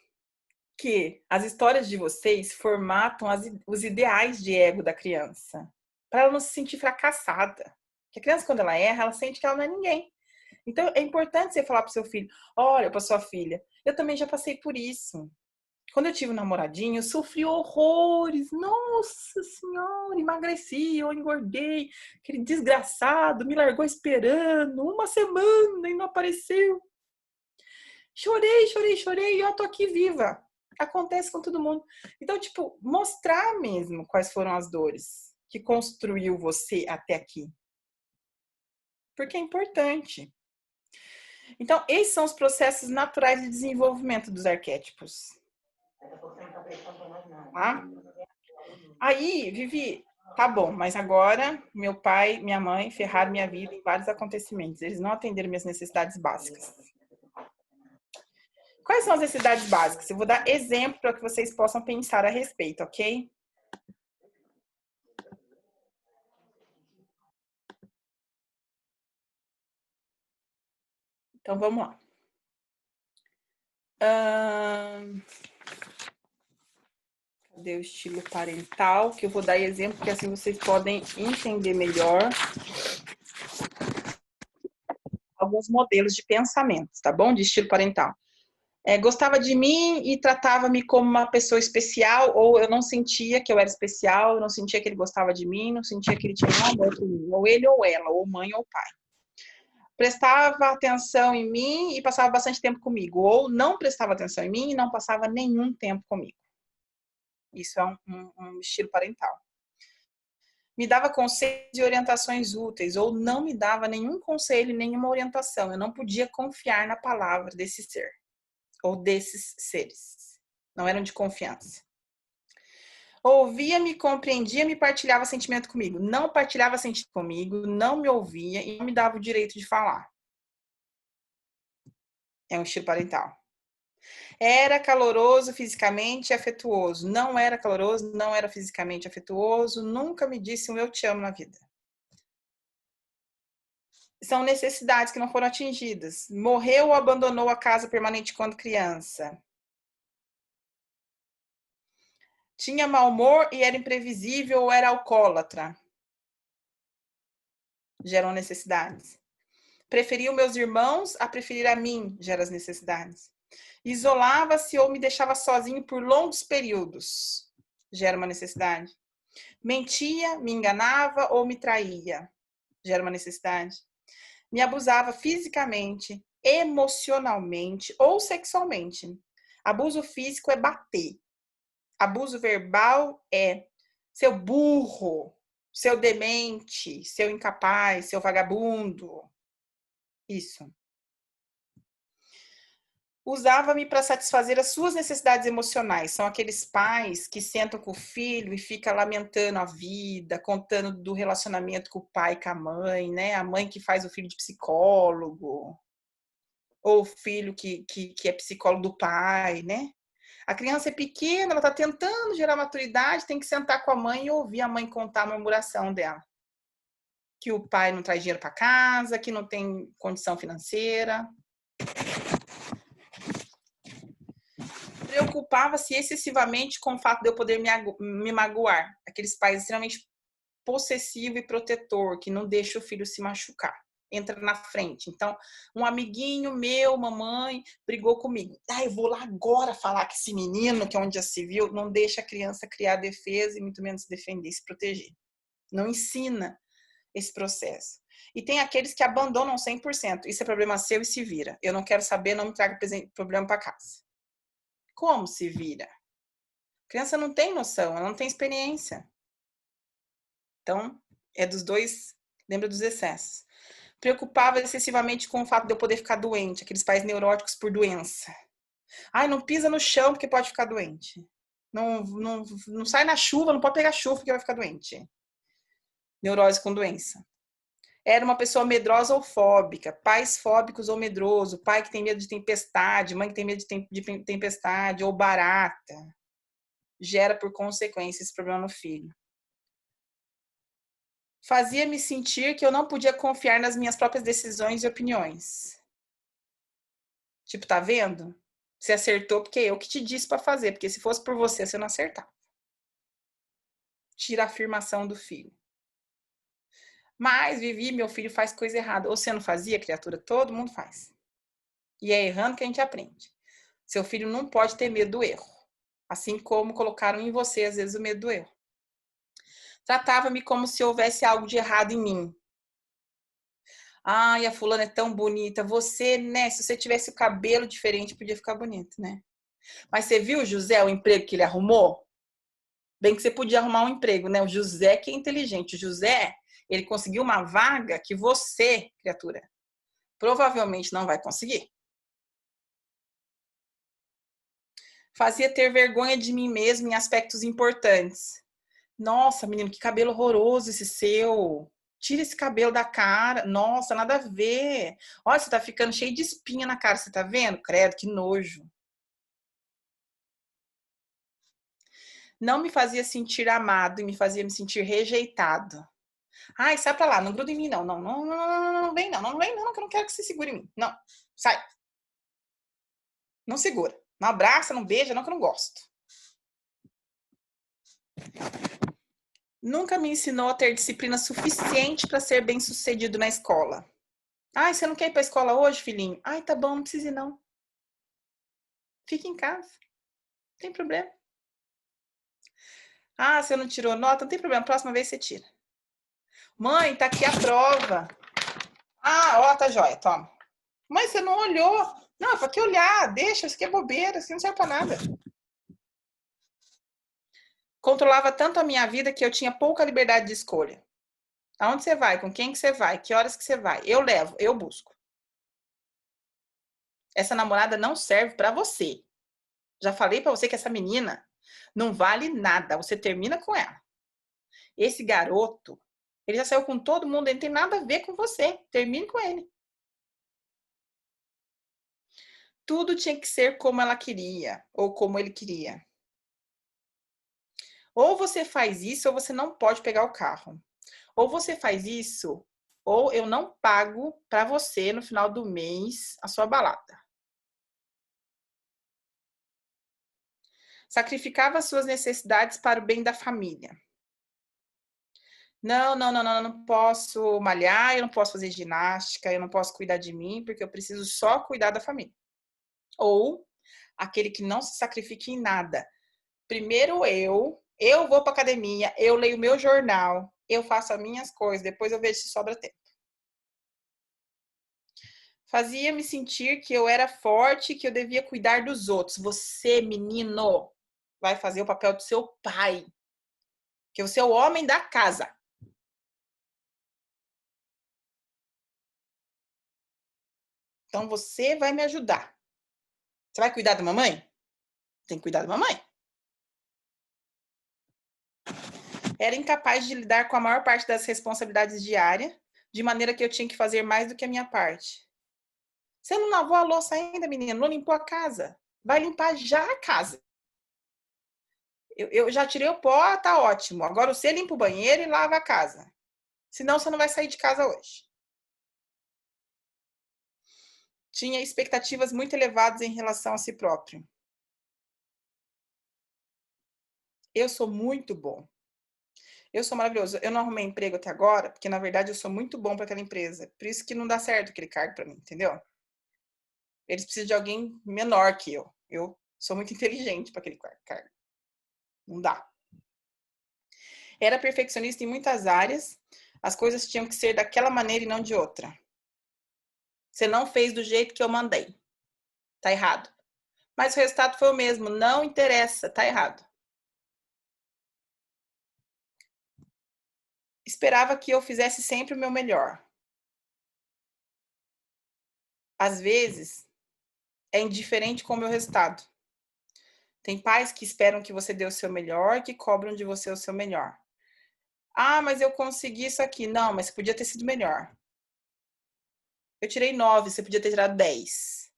S1: que as histórias de vocês formatam os ideais de ego da criança, para ela não se sentir fracassada. Porque a criança, quando ela erra, ela sente que ela não é ninguém. Então, é importante você falar pro seu filho, olha, pra sua filha, eu também já passei por isso. Quando eu tive um namoradinho, eu sofri horrores. Nossa Senhora, emagreci, eu engordei. Aquele desgraçado me largou esperando uma semana e não apareceu. Chorei, chorei, chorei e eu tô aqui viva. Acontece com todo mundo. Então, tipo, mostrar mesmo quais foram as dores que construiu você até aqui. Porque é importante. Então, esses são os processos naturais de desenvolvimento dos arquétipos. Tá? Aí, Vivi, tá bom, mas agora meu pai, minha mãe ferraram minha vida em vários acontecimentos. Eles não atenderam minhas necessidades básicas. Quais são as necessidades básicas? Eu vou dar exemplo para que vocês possam pensar a respeito, ok? Então, vamos lá. Cadê o estilo parental? Que eu vou dar exemplo, porque assim vocês podem entender melhor alguns modelos de pensamento, tá bom? De estilo parental. Gostava de mim e tratava-me como uma pessoa especial, ou eu não sentia que eu era especial, eu não sentia que ele gostava de mim, não sentia que ele tinha amor por mim, ou ele ou ela, ou mãe ou pai. Prestava atenção em mim e passava bastante tempo comigo, ou não prestava atenção em mim e não passava nenhum tempo comigo. Isso é um estilo parental. Me dava conselhos e orientações úteis, ou não me dava nenhum conselho, nenhuma orientação. Eu não podia confiar na palavra desse ser, ou desses seres. Não eram de confiança. Ouvia, me compreendia, me partilhava sentimento comigo. Não partilhava sentimento comigo, não me ouvia e não me dava o direito de falar. É um estilo parental. Era caloroso fisicamente e afetuoso. Não era caloroso, não era fisicamente afetuoso. Nunca me disse um eu te amo na vida. São necessidades que não foram atingidas. Morreu ou abandonou a casa permanente quando criança. Tinha mau humor e era imprevisível ou era alcoólatra. Geram necessidades. Preferiu meus irmãos a preferir a mim, gera as necessidades. Isolava-se ou me deixava sozinho por longos períodos, gera uma necessidade. Mentia, me enganava ou me traía, gera uma necessidade. Me abusava fisicamente, emocionalmente ou sexualmente. Abuso físico é bater. Abuso verbal é seu burro, seu demente, seu incapaz, seu vagabundo. Isso. Usava-me para satisfazer as suas necessidades emocionais. São aqueles pais que sentam com o filho e ficam lamentando a vida, contando do relacionamento com o pai e com a mãe, né? A mãe que faz o filho de psicólogo, ou o filho que é psicólogo do pai, né? A criança é pequena, ela está tentando gerar maturidade, tem que sentar com a mãe e ouvir a mãe contar a murmuração dela. Que o pai não traz dinheiro para casa, que não tem condição financeira. Preocupava-se excessivamente com o fato de eu poder me magoar. Aqueles pais extremamente possessivo e protetor, que não deixa o filho se machucar. Entra na frente. Então, um amiguinho meu, mamãe, brigou comigo. Eu vou lá agora falar que esse menino, que é onde já se viu, não deixa a criança criar defesa e muito menos se defender, se proteger. Não ensina esse processo. E tem aqueles que abandonam 100%. Isso é problema seu e se vira. Eu não quero saber, não me traga problema para casa. Como se vira? A criança não tem noção, ela não tem experiência. Então, é dos dois, lembra dos excessos. Preocupava excessivamente com o fato de eu poder ficar doente, aqueles pais neuróticos por doença. Não pisa no chão porque pode ficar doente. Não sai na chuva, não pode pegar chuva porque vai ficar doente. Neurose com doença. Era uma pessoa medrosa ou fóbica, pais fóbicos ou medroso, pai que tem medo de tempestade, mãe que tem medo de tempestade ou barata. Gera por consequência esse problema no filho. Fazia-me sentir que eu não podia confiar nas minhas próprias decisões e opiniões. Tipo, tá vendo? Você acertou porque eu que te disse para fazer, porque se fosse por você, você não acertava. Tira a afirmação do filho. Mas, Vivi, meu filho faz coisa errada. Ou você não fazia, criatura? Todo mundo faz. E é errando que a gente aprende. Seu filho não pode ter medo do erro. Assim como colocaram em você, às vezes, o medo do erro. Tratava-me como se houvesse algo de errado em mim. Ai, a fulana é tão bonita. Você, né? Se você tivesse o cabelo diferente, podia ficar bonito, né? Mas você viu, José, o emprego que ele arrumou? Bem que você podia arrumar um emprego, né? O José que é inteligente. O José, ele conseguiu uma vaga que você, criatura, provavelmente não vai conseguir. Fazia ter vergonha de mim mesmo em aspectos importantes. Nossa, menino, que cabelo horroroso esse seu. Tira esse cabelo da cara. Nossa, nada a ver. Olha, você tá ficando cheio de espinha na cara, você tá vendo? Credo, que nojo. Não me fazia sentir amado e me fazia me sentir rejeitado. Ai, sai pra lá, não gruda em mim, não. Não vem não, não vem não, que eu não quero que você segure em mim. Não, sai. Não segura. Não abraça, não beija, não, que eu não gosto. Nunca me ensinou a ter disciplina suficiente para ser bem-sucedido na escola. Ai, você não quer ir pra escola hoje, filhinho? Ai, tá bom, não precisa ir, não. Fica em casa. Não tem problema. Ah, você não tirou nota? Não tem problema, próxima vez você tira. Mãe, tá aqui a prova. Ah, ó, tá jóia, toma. Mãe, você não olhou. Não, pra que olhar? Deixa, isso aqui é bobeira, isso não serve pra nada. Controlava tanto a minha vida que eu tinha pouca liberdade de escolha. Aonde você vai? Com quem que você vai? Que horas que você vai? Eu levo, eu busco. Essa namorada não serve pra você. Já falei pra você que essa menina não vale nada. Você termina com ela. Esse garoto, ele já saiu com todo mundo, ele não tem nada a ver com você. Termine com ele. Tudo tinha que ser como ela queria, ou como ele queria. Ou você faz isso, ou você não pode pegar o carro. Ou você faz isso, ou eu não pago para você no final do mês a sua balada. Sacrificava suas necessidades para o bem da família. Não posso malhar, eu não posso fazer ginástica, eu não posso cuidar de mim, porque eu preciso só cuidar da família. Ou aquele que não se sacrifica em nada. Primeiro eu vou para academia, eu leio meu jornal, eu faço as minhas coisas, depois eu vejo se sobra tempo. Fazia-me sentir que eu era forte, que eu devia cuidar dos outros. Você, menino, vai fazer o papel do seu pai, que é o seu homem da casa. Então você vai me ajudar. Você vai cuidar da mamãe? Tem que cuidar da mamãe. Era incapaz de lidar com a maior parte das responsabilidades diárias, de maneira que eu tinha que fazer mais do que a minha parte. Você não lavou a louça ainda, menina? Não limpou a casa? Vai limpar já a casa. Eu já tirei o pó, tá ótimo. Agora você limpa o banheiro e lava a casa. Senão você não vai sair de casa hoje. Tinha expectativas muito elevadas em relação a si próprio. Eu sou muito bom. Eu sou maravilhoso. Eu não arrumei emprego até agora, porque na verdade eu sou muito bom para aquela empresa. Por isso que não dá certo aquele cargo para mim, entendeu? Eles precisam de alguém menor que eu. Eu sou muito inteligente para aquele cargo. Não dá. Era perfeccionista em muitas áreas. As coisas tinham que ser daquela maneira e não de outra. Você não fez do jeito que eu mandei. Tá errado. Mas o resultado foi o mesmo. Não interessa. Tá errado. Esperava que eu fizesse sempre o meu melhor. Às vezes, é indiferente com o meu resultado. Tem pais que esperam que você dê o seu melhor e que cobram de você o seu melhor. Ah, mas eu consegui isso aqui. Não, mas você podia ter sido melhor. Eu tirei 9, você podia ter tirado 10.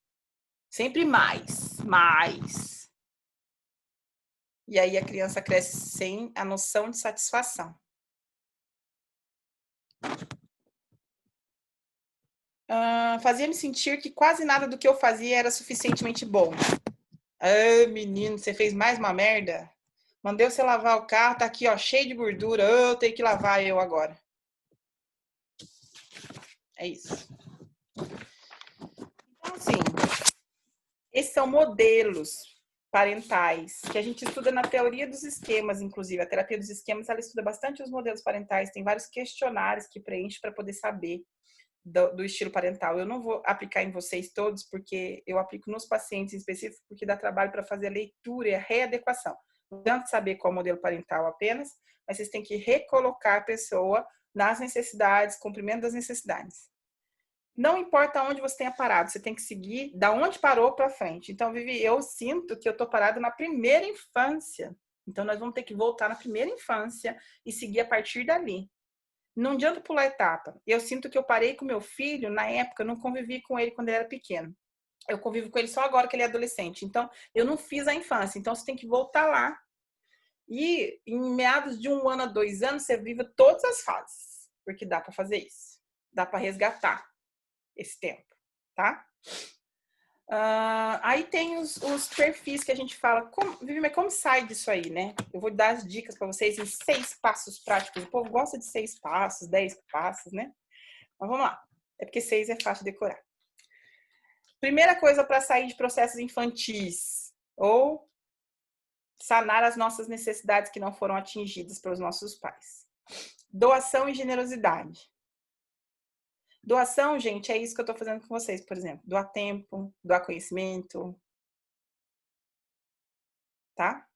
S1: Sempre mais. E aí a criança cresce sem a noção de satisfação. Fazia-me sentir que quase nada do que eu fazia era suficientemente bom. Ah, menino, você fez mais uma merda? Mandei você lavar o carro, tá aqui, ó, cheio de gordura. Eu tenho que lavar eu agora. É isso. Então, assim, esses são modelos parentais que a gente estuda na teoria dos esquemas, inclusive. A terapia dos esquemas, ela estuda bastante os modelos parentais. Tem vários questionários que preenche para poder saber do estilo parental. Eu não vou aplicar em vocês todos, porque eu aplico nos pacientes em específico, porque dá trabalho para fazer a leitura e a readequação. Não adianta saber qual modelo parental apenas, mas vocês têm que recolocar a pessoa nas necessidades, cumprimento das necessidades. Não importa onde você tenha parado, você tem que seguir da onde parou para frente. Então, Vivi, eu sinto que eu tô parada na primeira infância. Então, nós vamos ter que voltar na primeira infância e seguir a partir dali. Não adianta pular etapa. Eu sinto que eu parei com meu filho, na época, eu não convivi com ele quando ele era pequeno. Eu convivo com ele só agora que ele é adolescente. Então, eu não fiz a infância. Então, você tem que voltar lá. E em meados de 1 ano a 2 anos, você vive todas as fases. Porque dá para fazer isso. Dá para resgatar esse tempo, tá? Aí tem os perfis que a gente fala. Como sai disso aí, né? Eu vou dar as dicas para vocês em 6 passos práticos. O povo gosta de 6 passos, 10 passos, né? Mas vamos lá. É porque 6 é fácil de decorar. Primeira coisa para sair de processos infantis ou sanar as nossas necessidades que não foram atingidas pelos nossos pais. Doação e generosidade. Doação, gente, é isso que eu estou fazendo com vocês, por exemplo. Doar tempo, doar conhecimento. Tá?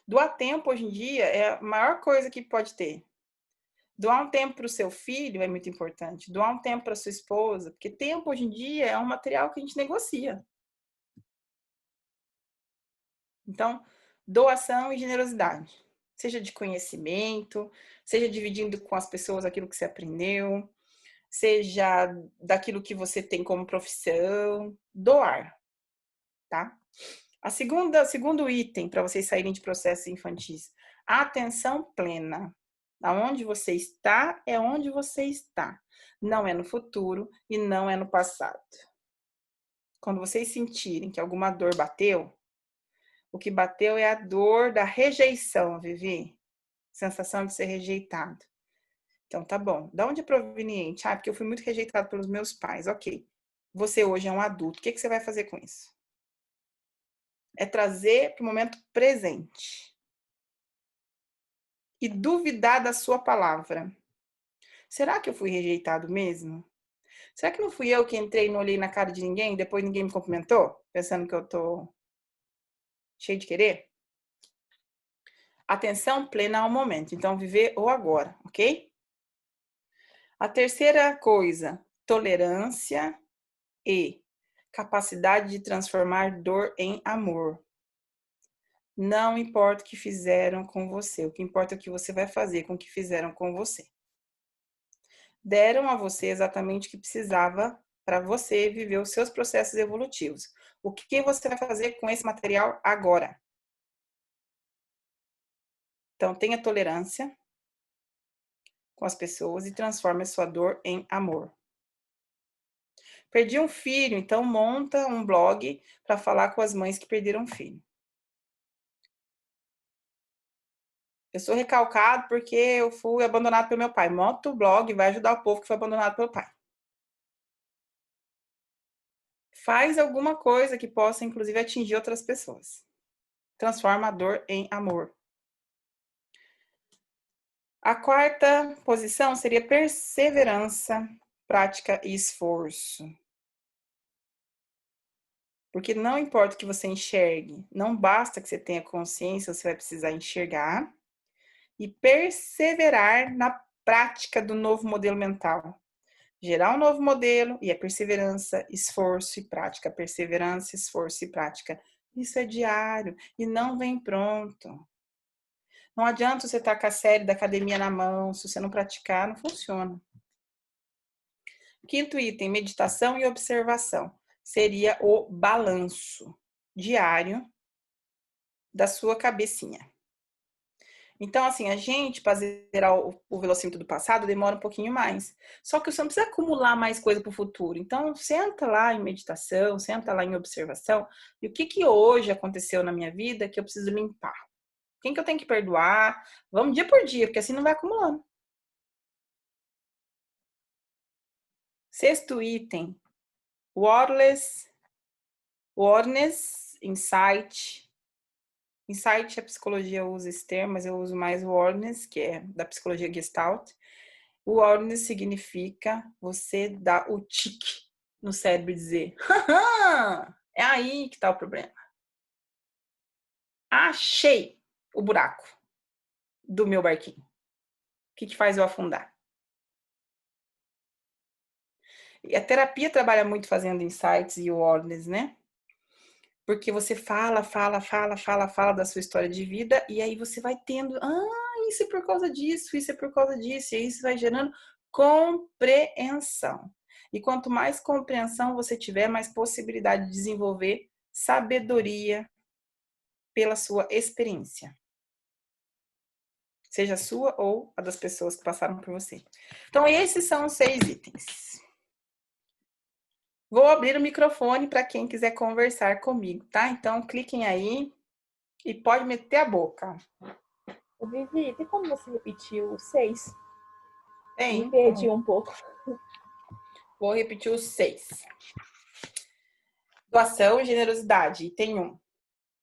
S1: Doar tempo, hoje em dia, é a maior coisa que pode ter. Doar um tempo para o seu filho é muito importante. Doar um tempo para sua esposa, porque tempo, hoje em dia, é um material que a gente negocia. Então, doação e generosidade. Seja de conhecimento, seja dividindo com as pessoas aquilo que você aprendeu, seja daquilo que você tem como profissão, doar, tá? Segundo item para vocês saírem de processos infantis, atenção plena. Aonde você está é onde você está. Não é no futuro e não é no passado. Quando vocês sentirem que alguma dor bateu, o que bateu é a dor da rejeição, Vivi. Sensação de ser rejeitado. Então, tá bom. Da onde é proveniente? Porque eu fui muito rejeitado pelos meus pais. Ok. Você hoje é um adulto. O que você vai fazer com isso? É trazer para o momento presente. E duvidar da sua palavra. Será que eu fui rejeitado mesmo? Será que não fui eu que entrei e não olhei na cara de ninguém e depois ninguém me cumprimentou? Pensando que eu tô cheio de querer? Atenção plena ao momento. Então, viver o agora, ok? A terceira coisa, tolerância e capacidade de transformar dor em amor. Não importa o que fizeram com você, o que importa é o que você vai fazer com o que fizeram com você. Deram a você exatamente o que precisava para você viver os seus processos evolutivos. O que você vai fazer com esse material agora? Então, tenha tolerância com as pessoas e transforme a sua dor em amor. Perdi um filho, então monta um blog para falar com as mães que perderam um filho. Eu sou recalcado porque eu fui abandonado pelo meu pai. Monta o blog, vai ajudar o povo que foi abandonado pelo pai. Faz alguma coisa que possa, inclusive, atingir outras pessoas. Transforma a dor em amor. A quarta posição seria perseverança, prática e esforço. Porque não importa o que você enxergue, não basta que você tenha consciência, você vai precisar enxergar e perseverar na prática do novo modelo mental. Gerar um novo modelo e é perseverança, esforço e prática. Perseverança, esforço e prática. Isso é diário e não vem pronto. Não adianta você estar com a série da academia na mão, se você não praticar, não funciona. Quinto item, meditação e observação. Seria o balanço diário da sua cabecinha. Então, assim, a gente, para zerar o velocímetro do passado, demora um pouquinho mais. Só que você não precisa acumular mais coisa para o futuro. Então, senta lá em meditação, senta lá em observação. E o que hoje aconteceu na minha vida que eu preciso limpar? Quem que eu tenho que perdoar? Vamos dia por dia, porque assim não vai acumulando. Sexto item, Wordless, Insight. Insight, a psicologia usa esse termo, mas eu uso mais Wordless, que é da psicologia Gestalt. O Wordless significa você dar o tique no cérebro e dizer: é aí que está o problema. Achei o buraco do meu barquinho. O que faz eu afundar? E a terapia trabalha muito fazendo insights e Wordless, né? Porque você fala da sua história de vida e aí você vai tendo, isso é por causa disso, isso é por causa disso, e isso vai gerando compreensão. E quanto mais compreensão você tiver, mais possibilidade de desenvolver sabedoria pela sua experiência. Seja a sua ou a das pessoas que passaram por você. Então, esses são os 6 itens. Vou abrir o microfone para quem quiser conversar comigo, tá? Então, cliquem aí e pode meter a boca.
S5: Vivi, tem como você repetir o 6?
S1: Tem.
S5: Me perdi um pouco.
S1: Vou repetir os 6. Doação e generosidade, item 1.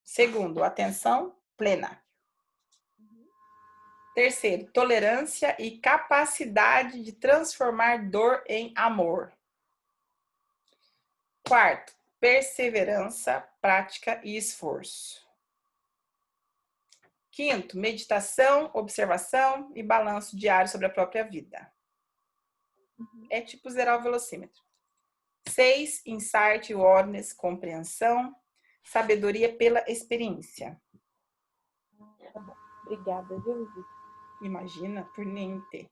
S1: Segundo, atenção plena. Terceiro, tolerância e capacidade de transformar dor em amor. Quarto, perseverança, prática e esforço. Quinto, meditação, observação e balanço diário sobre a própria vida. É tipo zerar o velocímetro. 6, insight, awareness, compreensão, sabedoria pela experiência.
S5: Tá bom. Obrigada, viu, Vivi?
S1: Imagina, por nem ter.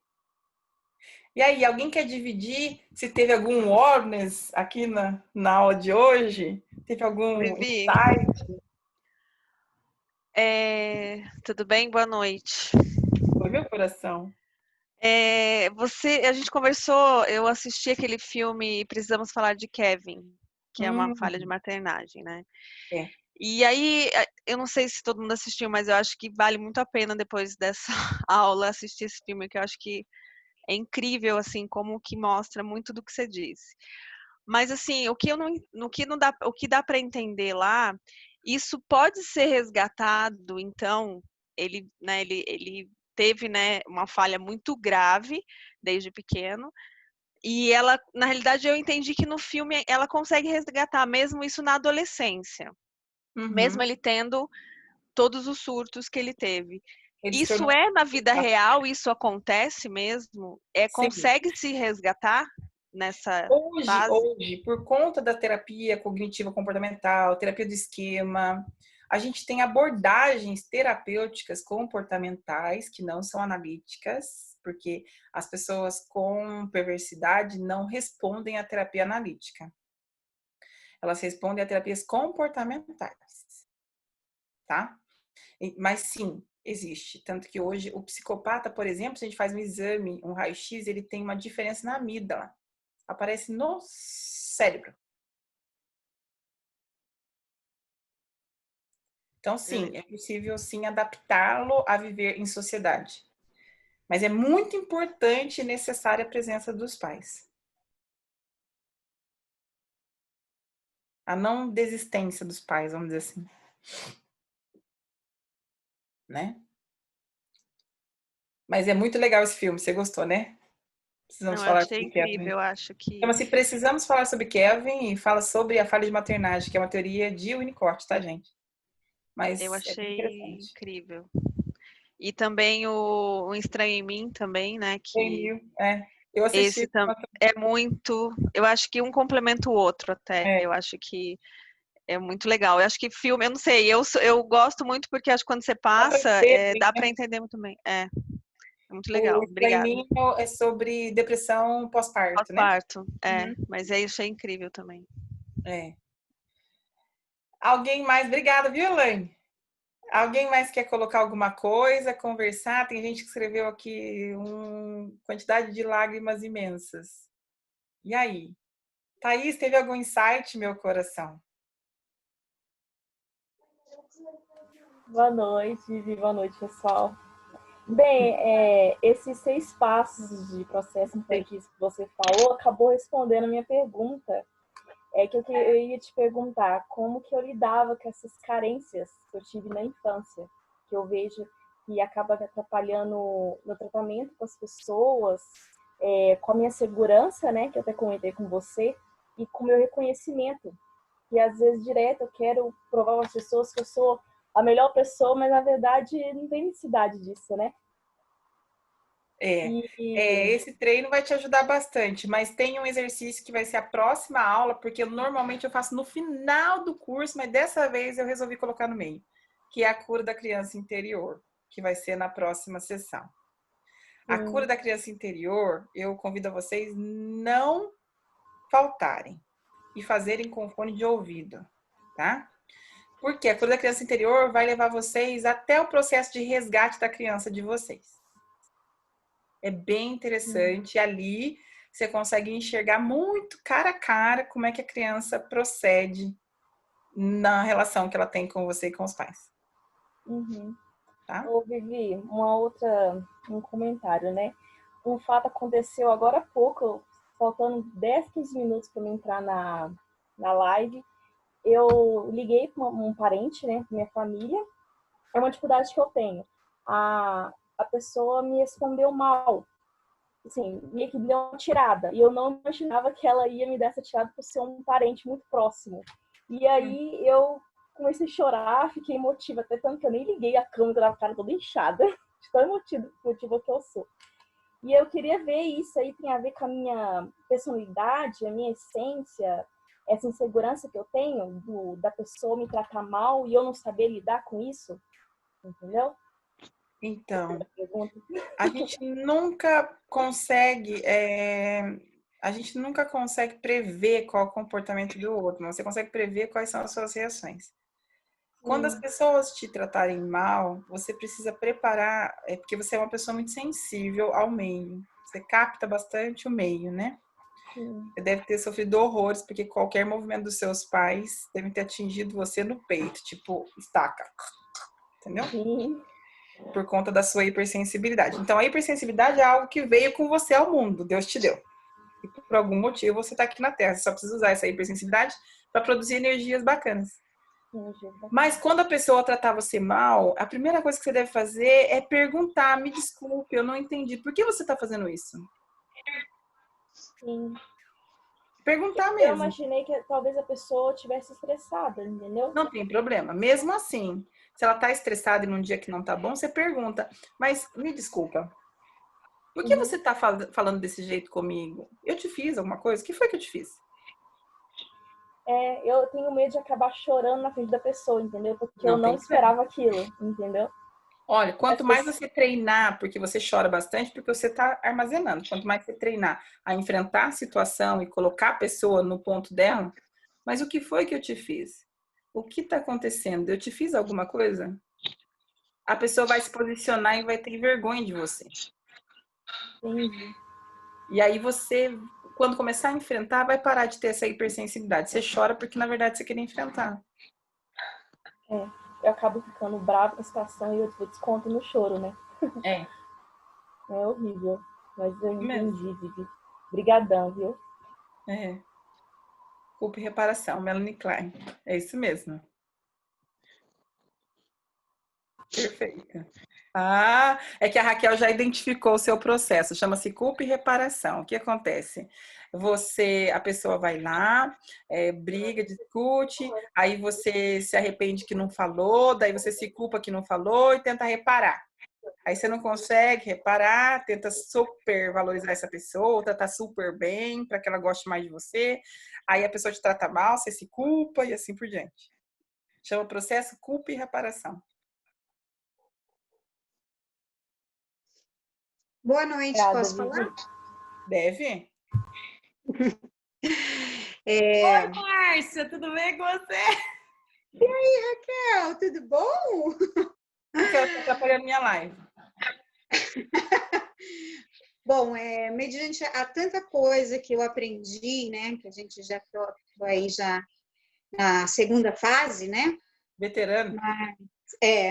S1: E aí, alguém quer dividir se teve algum awareness aqui na aula de hoje? Teve algum
S6: Vivi,
S1: insight?
S6: tudo bem? Boa noite.
S1: Foi meu coração.
S6: A gente conversou, eu assisti aquele filme Precisamos Falar de Kevin, que é uma falha de maternagem, né?
S1: É.
S6: E aí, eu não sei se todo mundo assistiu, mas eu acho que vale muito a pena depois dessa aula assistir esse filme, que eu acho que é incrível, assim, como que mostra muito do que você disse. Mas assim, o que dá para entender lá, isso pode ser resgatado, então, ele teve, né, uma falha muito grave desde pequeno, e ela, na realidade, eu entendi que no filme ela consegue resgatar mesmo isso na adolescência, mesmo ele tendo todos os surtos que ele teve.
S1: Ele se
S6: Isso
S1: tornou...
S6: é na vida real? Isso acontece mesmo?
S1: Sim.
S6: Consegue se resgatar nessa fase?
S1: Hoje, por conta da terapia cognitiva comportamental, terapia do esquema, a gente tem abordagens terapêuticas comportamentais que não são analíticas, porque as pessoas com perversidade não respondem à terapia analítica. Elas respondem a terapias comportamentais, tá? Mas sim, existe. Tanto que hoje o psicopata, por exemplo, se a gente faz um exame, um raio-x, ele tem uma diferença na amígdala. Aparece no cérebro. Então, sim, é possível sim adaptá-lo a viver em sociedade. Mas é muito importante e necessária a presença dos pais. A não desistência dos pais, vamos dizer assim. Né? Mas é muito legal esse filme, você gostou, né? Precisamos
S6: Não, eu
S1: falar
S6: achei
S1: sobre
S6: incrível,
S1: Kevin.
S6: eu acho que...
S1: Chama-se Precisamos Falar sobre Kevin e fala sobre a falha de maternagem, que é uma teoria de Winnicott, tá, gente? Mas
S6: Eu
S1: é bem
S6: achei
S1: interessante.
S6: incrível. E também o Estranho em Mim também, né, que
S1: Eu assisti.
S6: esse é muito... Eu acho que um complementa o outro até.
S1: É.
S6: Eu acho que é muito legal. Eu acho que filme, eu não sei, eu gosto muito porque acho que quando você passa, dá para entender muito bem. É muito legal.
S1: O
S6: Obrigada.
S1: Estranho é sobre depressão pós-parto, né?
S6: Pós-parto, mas é isso, é incrível também.
S1: É. Alguém mais? Obrigada, viu, Elaine? Alguém mais quer colocar alguma coisa, conversar? Tem gente que escreveu aqui uma quantidade de lágrimas imensas. E aí? Thaís, teve algum insight, meu coração?
S5: Boa noite, Vivi. Boa noite, pessoal. Bem, esses 6 passos de processo infantis que você falou acabou respondendo a minha pergunta. É que eu ia te perguntar como que eu lidava com essas carências que eu tive na infância, que eu vejo que acaba atrapalhando no tratamento com as pessoas, com a minha segurança, né, que eu até comentei com você, e com o meu reconhecimento. E às vezes direto eu quero provar às pessoas que eu sou a melhor pessoa, mas na verdade não tem necessidade disso, né?
S1: Esse treino vai te ajudar bastante, mas tem um exercício que vai ser a próxima aula, porque normalmente eu faço no final do curso, mas dessa vez eu resolvi colocar no meio, que é a cura da criança interior, que vai ser na próxima sessão. A cura da criança interior, eu convido a vocês não faltarem e fazerem com fone de ouvido, tá? Porque a cura da criança interior vai levar vocês até o processo de resgate da criança de vocês. É bem interessante. Ali você consegue enxergar muito cara a cara como é que a criança procede na relação que ela tem com você e com os pais. Tá?
S5: Ô, Vivi, um comentário, né? Um fato aconteceu agora há pouco, faltando 10, 15 minutos para eu entrar na live. Eu liguei para um parente, né, minha família. É uma dificuldade que eu tenho. A pessoa me respondeu mal. Assim, meio que deu uma tirada. E eu não imaginava que ela ia me dar essa tirada por ser um parente muito próximo. E aí eu comecei a chorar, fiquei emotiva, até tanto que eu nem liguei a câmera, tava a cara toda inchada, de tão emotiva que eu sou. E eu queria ver isso aí, tem a ver com a minha personalidade, a minha essência, essa insegurança que eu tenho da pessoa me tratar mal e eu não saber lidar com isso, entendeu?
S1: Então, a gente nunca consegue prever qual é o comportamento do outro, mas você consegue prever quais são as suas reações. Quando as pessoas te tratarem mal, você precisa preparar, porque você é uma pessoa muito sensível ao meio. Você capta bastante o meio, né? Você deve ter sofrido horrores, porque qualquer movimento dos seus pais deve ter atingido você no peito, tipo estaca. Entendeu?
S5: Sim.
S1: Por conta da sua hipersensibilidade. Então, a hipersensibilidade é algo que veio com você ao mundo, Deus te deu. E por algum motivo você está aqui na Terra. Você só precisa usar essa hipersensibilidade para produzir energias bacanas. Mas quando a pessoa tratar você mal, a primeira coisa que você deve fazer é perguntar: me desculpe, eu não entendi. Por que você está fazendo isso?
S5: Sim.
S1: Perguntar mesmo.
S5: Eu imaginei que talvez a pessoa estivesse estressada, entendeu?
S1: Não tem problema. Mesmo assim, se ela está estressada e num dia que não tá bom, você pergunta: mas me desculpa, por que você está falando desse jeito comigo? Eu te fiz alguma coisa? O que foi que eu te fiz?
S5: Eu tenho medo de acabar chorando na frente da pessoa, entendeu? Porque eu não esperava aquilo, entendeu?
S1: Olha, quanto mais você treinar, porque você chora bastante, porque você está armazenando. Quanto mais você treinar a enfrentar a situação e colocar a pessoa no ponto dela, mas o que foi que eu te fiz? O que está acontecendo? Eu te fiz alguma coisa? A pessoa vai se posicionar e vai ter vergonha de você.
S5: Entendi.
S1: E aí você, quando começar a enfrentar, vai parar de ter essa hipersensibilidade. Você chora porque, na verdade, você queria enfrentar.
S5: Eu acabo ficando brava com a situação e eu desconto no choro, né?
S1: É
S5: horrível. Mas eu entendi, Vivi. Obrigadão, viu?
S1: Culpa e reparação, Melanie Klein. É isso mesmo. Perfeito. É que a Raquel já identificou o seu processo, chama-se culpa e reparação. O que acontece? A pessoa vai lá, briga, discute, aí você se arrepende que não falou, daí você se culpa que não falou e tenta reparar. Aí você não consegue reparar, tenta super valorizar essa pessoa, tratar super bem para que ela goste mais de você. Aí a pessoa te trata mal, você se culpa e assim por diante. Chama processo culpa e reparação.
S7: Boa noite, posso falar?
S1: Deve.
S3: Oi, Márcia, tudo bem com você?
S7: E aí, Raquel, tudo bom?
S1: Porque ela está atrapalhando minha live.
S7: Bom, mediante a tanta coisa que eu aprendi, né, que a gente já está aí já na segunda fase, né?
S1: Veterano.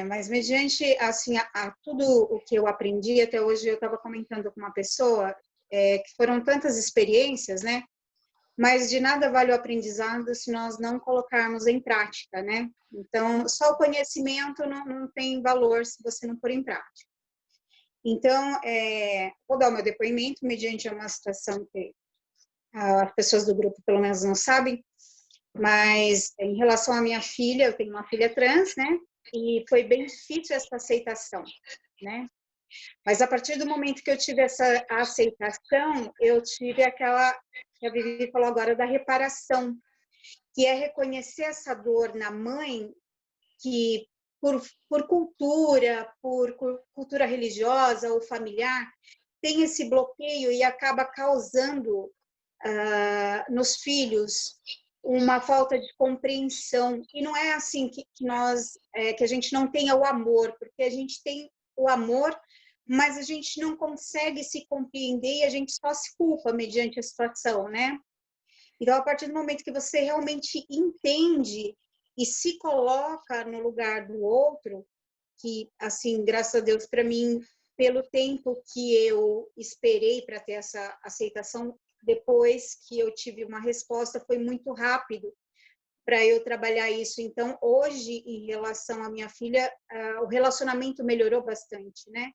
S7: Mas mediante, assim, a tudo o que eu aprendi, até hoje eu estava comentando com uma pessoa, que foram tantas experiências, né? Mas de nada vale o aprendizado se nós não colocarmos em prática, né? Então, só o conhecimento não tem valor se você não pôr em prática. Então, vou dar o meu depoimento mediante uma situação que as pessoas do grupo pelo menos não sabem, mas em relação à minha filha, eu tenho uma filha trans, né? E foi bem difícil essa aceitação, né? Mas a partir do momento que eu tive essa aceitação, eu tive aquela que a Vivi falou agora da reparação, que é reconhecer essa dor na mãe que por cultura religiosa ou familiar, tem esse bloqueio e acaba causando nos filhos uma falta de compreensão. E não é assim que a gente não tenha o amor, porque a gente tem o amor, mas a gente não consegue se compreender e a gente só se culpa mediante a situação, né? Então, a partir do momento que você realmente entende e se coloca no lugar do outro, que, assim, graças a Deus, para mim, pelo tempo que eu esperei para ter essa aceitação, depois que eu tive uma resposta, foi muito rápido para eu trabalhar isso. Então, hoje, em relação à minha filha, o relacionamento melhorou bastante, né?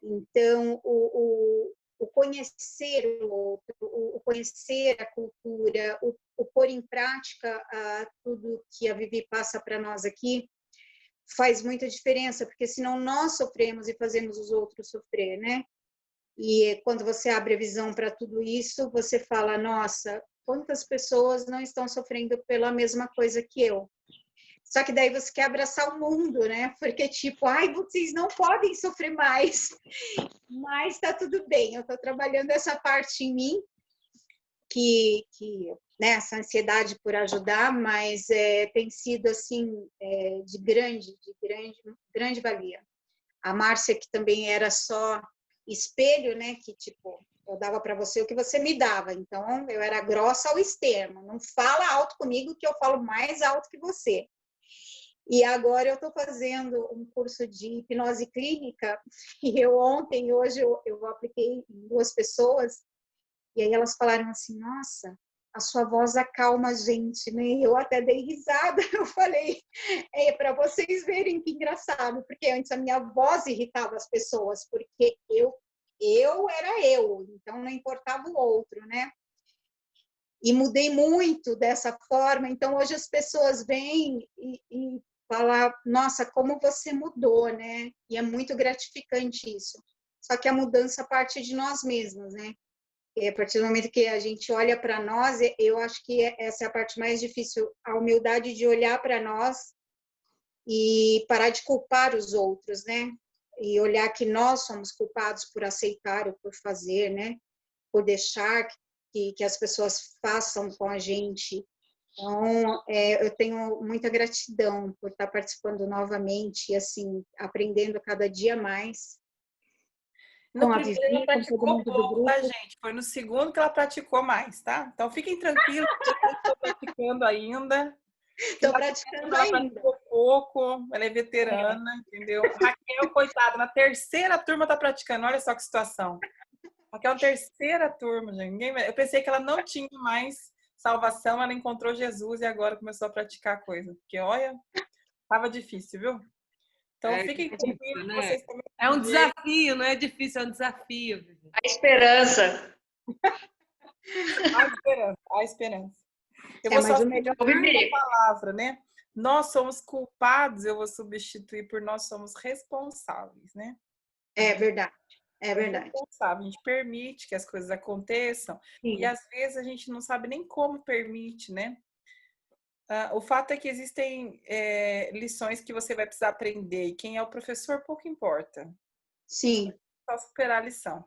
S7: Então, o conhecer o outro, o conhecer a cultura, o pôr em prática tudo que a Vivi passa para nós aqui, faz muita diferença, porque senão nós sofremos e fazemos os outros sofrer, né? E quando você abre a visão para tudo isso, você fala, nossa, quantas pessoas não estão sofrendo pela mesma coisa que eu? Só que daí você quer abraçar o mundo, né? Porque tipo, ai, vocês não podem sofrer mais. Mas tá tudo bem, eu tô trabalhando essa parte em mim, que né, essa ansiedade por ajudar, mas tem sido assim de grande valia. A Márcia, que também era só espelho, né? Que tipo, eu dava para você o que você me dava, então eu era grossa ao extremo. Não fala alto comigo que eu falo mais alto que você. E agora eu estou fazendo um curso de hipnose clínica e hoje eu apliquei em 2 pessoas e aí elas falaram assim, nossa, a sua voz acalma a gente, né? E eu até dei risada, eu falei, para vocês verem que engraçado, porque antes a minha voz irritava as pessoas, porque eu era eu, então não importava o outro, né? E mudei muito dessa forma, então hoje as pessoas vêm e falam, nossa, como você mudou, né? E é muito gratificante isso. Só que a mudança parte de nós mesmos, né? E a partir do momento que a gente olha para nós, eu acho que essa é a parte mais difícil, a humildade de olhar para nós e parar de culpar os outros, né? E olhar que nós somos culpados por aceitar ou por fazer, né? Por deixar que as pessoas façam com a gente. Então, eu tenho muita gratidão por estar participando novamente e, assim, aprendendo cada dia mais.
S1: No primeiro ela praticou pouco, tá, gente? Foi no segundo que ela praticou mais, tá? Então, fiquem tranquilos, eu estou praticando ainda.
S7: Estou praticando ainda.
S1: Ela praticou pouco, ela é veterana, entendeu? Raquel, coitada, na terceira turma tá praticando, olha só que situação. Raquel, na terceira turma, gente. Eu pensei que ela não tinha mais salvação, ela encontrou Jesus e agora começou a praticar a coisa. Porque, olha, tava difícil, viu? Então, fiquem tranquilos,
S3: né?
S1: vocês também.
S3: É um desafio, não é difícil, é um desafio.
S8: A esperança.
S1: A esperança. Eu vou só uma palavra, né? Nós somos culpados, eu vou substituir por nós somos responsáveis, né?
S7: É verdade. É verdade.
S1: A gente permite que as coisas aconteçam. Sim. E às vezes a gente não sabe nem como permite, né? O fato é que existem lições que você vai precisar aprender e quem é o professor pouco importa.
S7: Sim.
S1: Só superar a lição,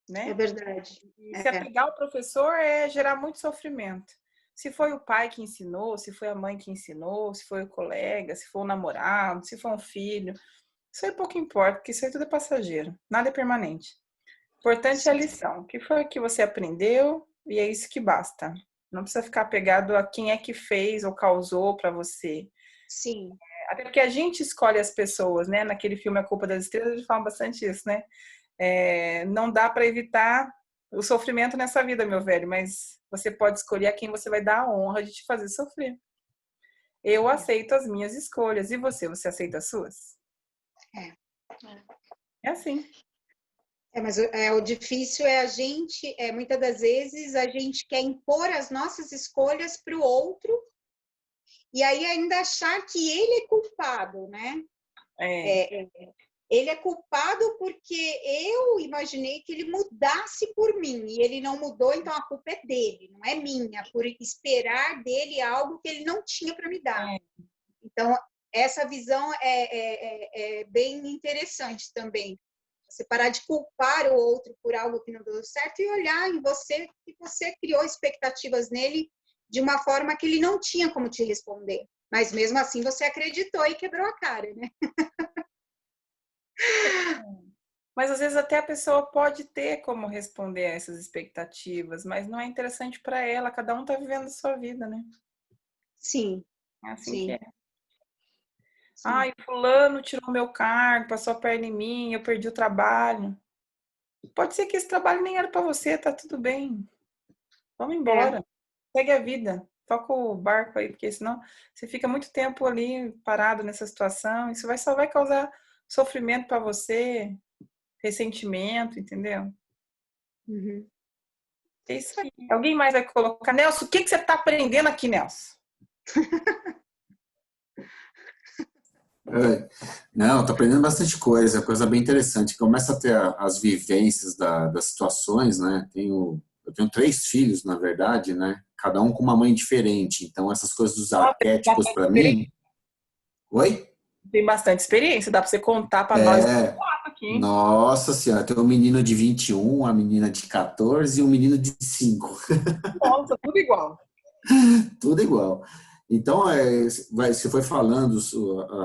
S1: né?
S7: É verdade.
S1: E se apegar ao professor é gerar muito sofrimento. Se foi o pai que ensinou, se foi a mãe que ensinou, se foi o colega, se foi o namorado, se foi um filho, isso aí pouco importa, porque isso aí tudo é passageiro, nada é permanente. Importante é a lição. O que foi que você aprendeu e é isso que basta. Não precisa ficar apegado a quem é que fez ou causou para você.
S7: Sim.
S1: Até porque a gente escolhe as pessoas, né? Naquele filme A Culpa das Estrelas, eles falam bastante isso, né? Não dá para evitar o sofrimento nessa vida, meu velho, mas você pode escolher a quem você vai dar a honra de te fazer sofrer. Eu aceito as minhas escolhas. E você? Você aceita as suas? É assim.
S7: Mas o difícil é a gente, muitas das vezes, a gente quer impor as nossas escolhas para o outro e aí ainda achar que ele é culpado, né? Ele é culpado porque eu imaginei que ele mudasse por mim e ele não mudou, então a culpa é dele, não é minha, por esperar dele algo que ele não tinha para me dar. Então, essa visão é bem interessante também. Você parar de culpar o outro por algo que não deu certo e olhar em você que você criou expectativas nele de uma forma que ele não tinha como te responder. Mas mesmo assim você acreditou e quebrou a cara, né?
S1: Mas às vezes até a pessoa pode ter como responder a essas expectativas, mas não é interessante para ela. Cada um tá vivendo a sua vida, né?
S7: Sim.
S1: É assim
S7: Sim.
S1: que é.
S7: Sim.
S1: Ai, fulano tirou meu cargo, passou a perna em mim, eu perdi o trabalho. Pode ser que esse trabalho nem era para você, tá tudo bem. Vamos embora. Segue a vida. Toca o barco aí, porque senão você fica muito tempo ali parado nessa situação. Isso só vai causar sofrimento para você, ressentimento, entendeu?
S7: Uhum.
S1: É isso aí. Alguém mais vai colocar? Nelson, o que você está aprendendo aqui, Nelson?
S9: Não, tô aprendendo bastante coisa bem interessante. Começa a ter as vivências das situações, né? Eu tenho 3 filhos, na verdade, né? Cada um com uma mãe diferente. Então, essas coisas dos arquétipos para mim... Oi?
S1: Tem bastante experiência, dá para você contar para nós aqui.
S9: Nossa senhora, tem um menino de 21, uma menina de 14 e um menino de 5.
S1: Nossa, tudo igual.
S9: Tudo igual. Então, você foi falando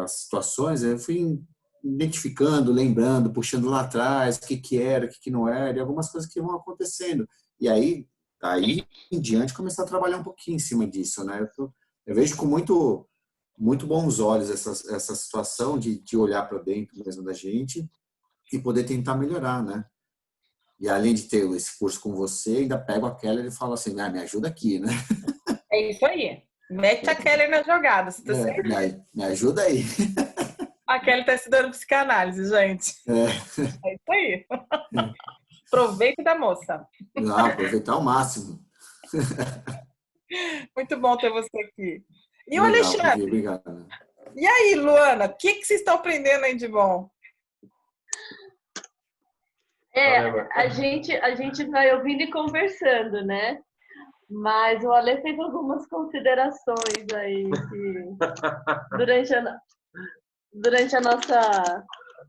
S9: as situações, eu fui identificando, lembrando, puxando lá atrás, o que era, o que não era, e algumas coisas que vão acontecendo. E aí em diante, começar a trabalhar um pouquinho em cima disso, né? Eu vejo com muito bons olhos essa situação de olhar para dentro mesmo da gente e poder tentar melhorar, né? E além de ter esse curso com você, ainda pego a Keller e falo assim, me ajuda aqui, né?
S1: É isso aí. Mete a Kelly na jogada, você tá certo?
S9: Me ajuda aí.
S1: A Kelly tá estudando psicanálise, gente. É isso aí. Aproveita da moça.
S9: Não, aproveitar ao máximo.
S1: Muito bom ter você aqui. E o
S9: Legal,
S1: Alexandre?
S9: obrigado.
S1: E aí, Luana, o que vocês estão aprendendo aí de bom?
S10: A gente vai ouvindo e conversando, né? Mas o Ale fez algumas considerações aí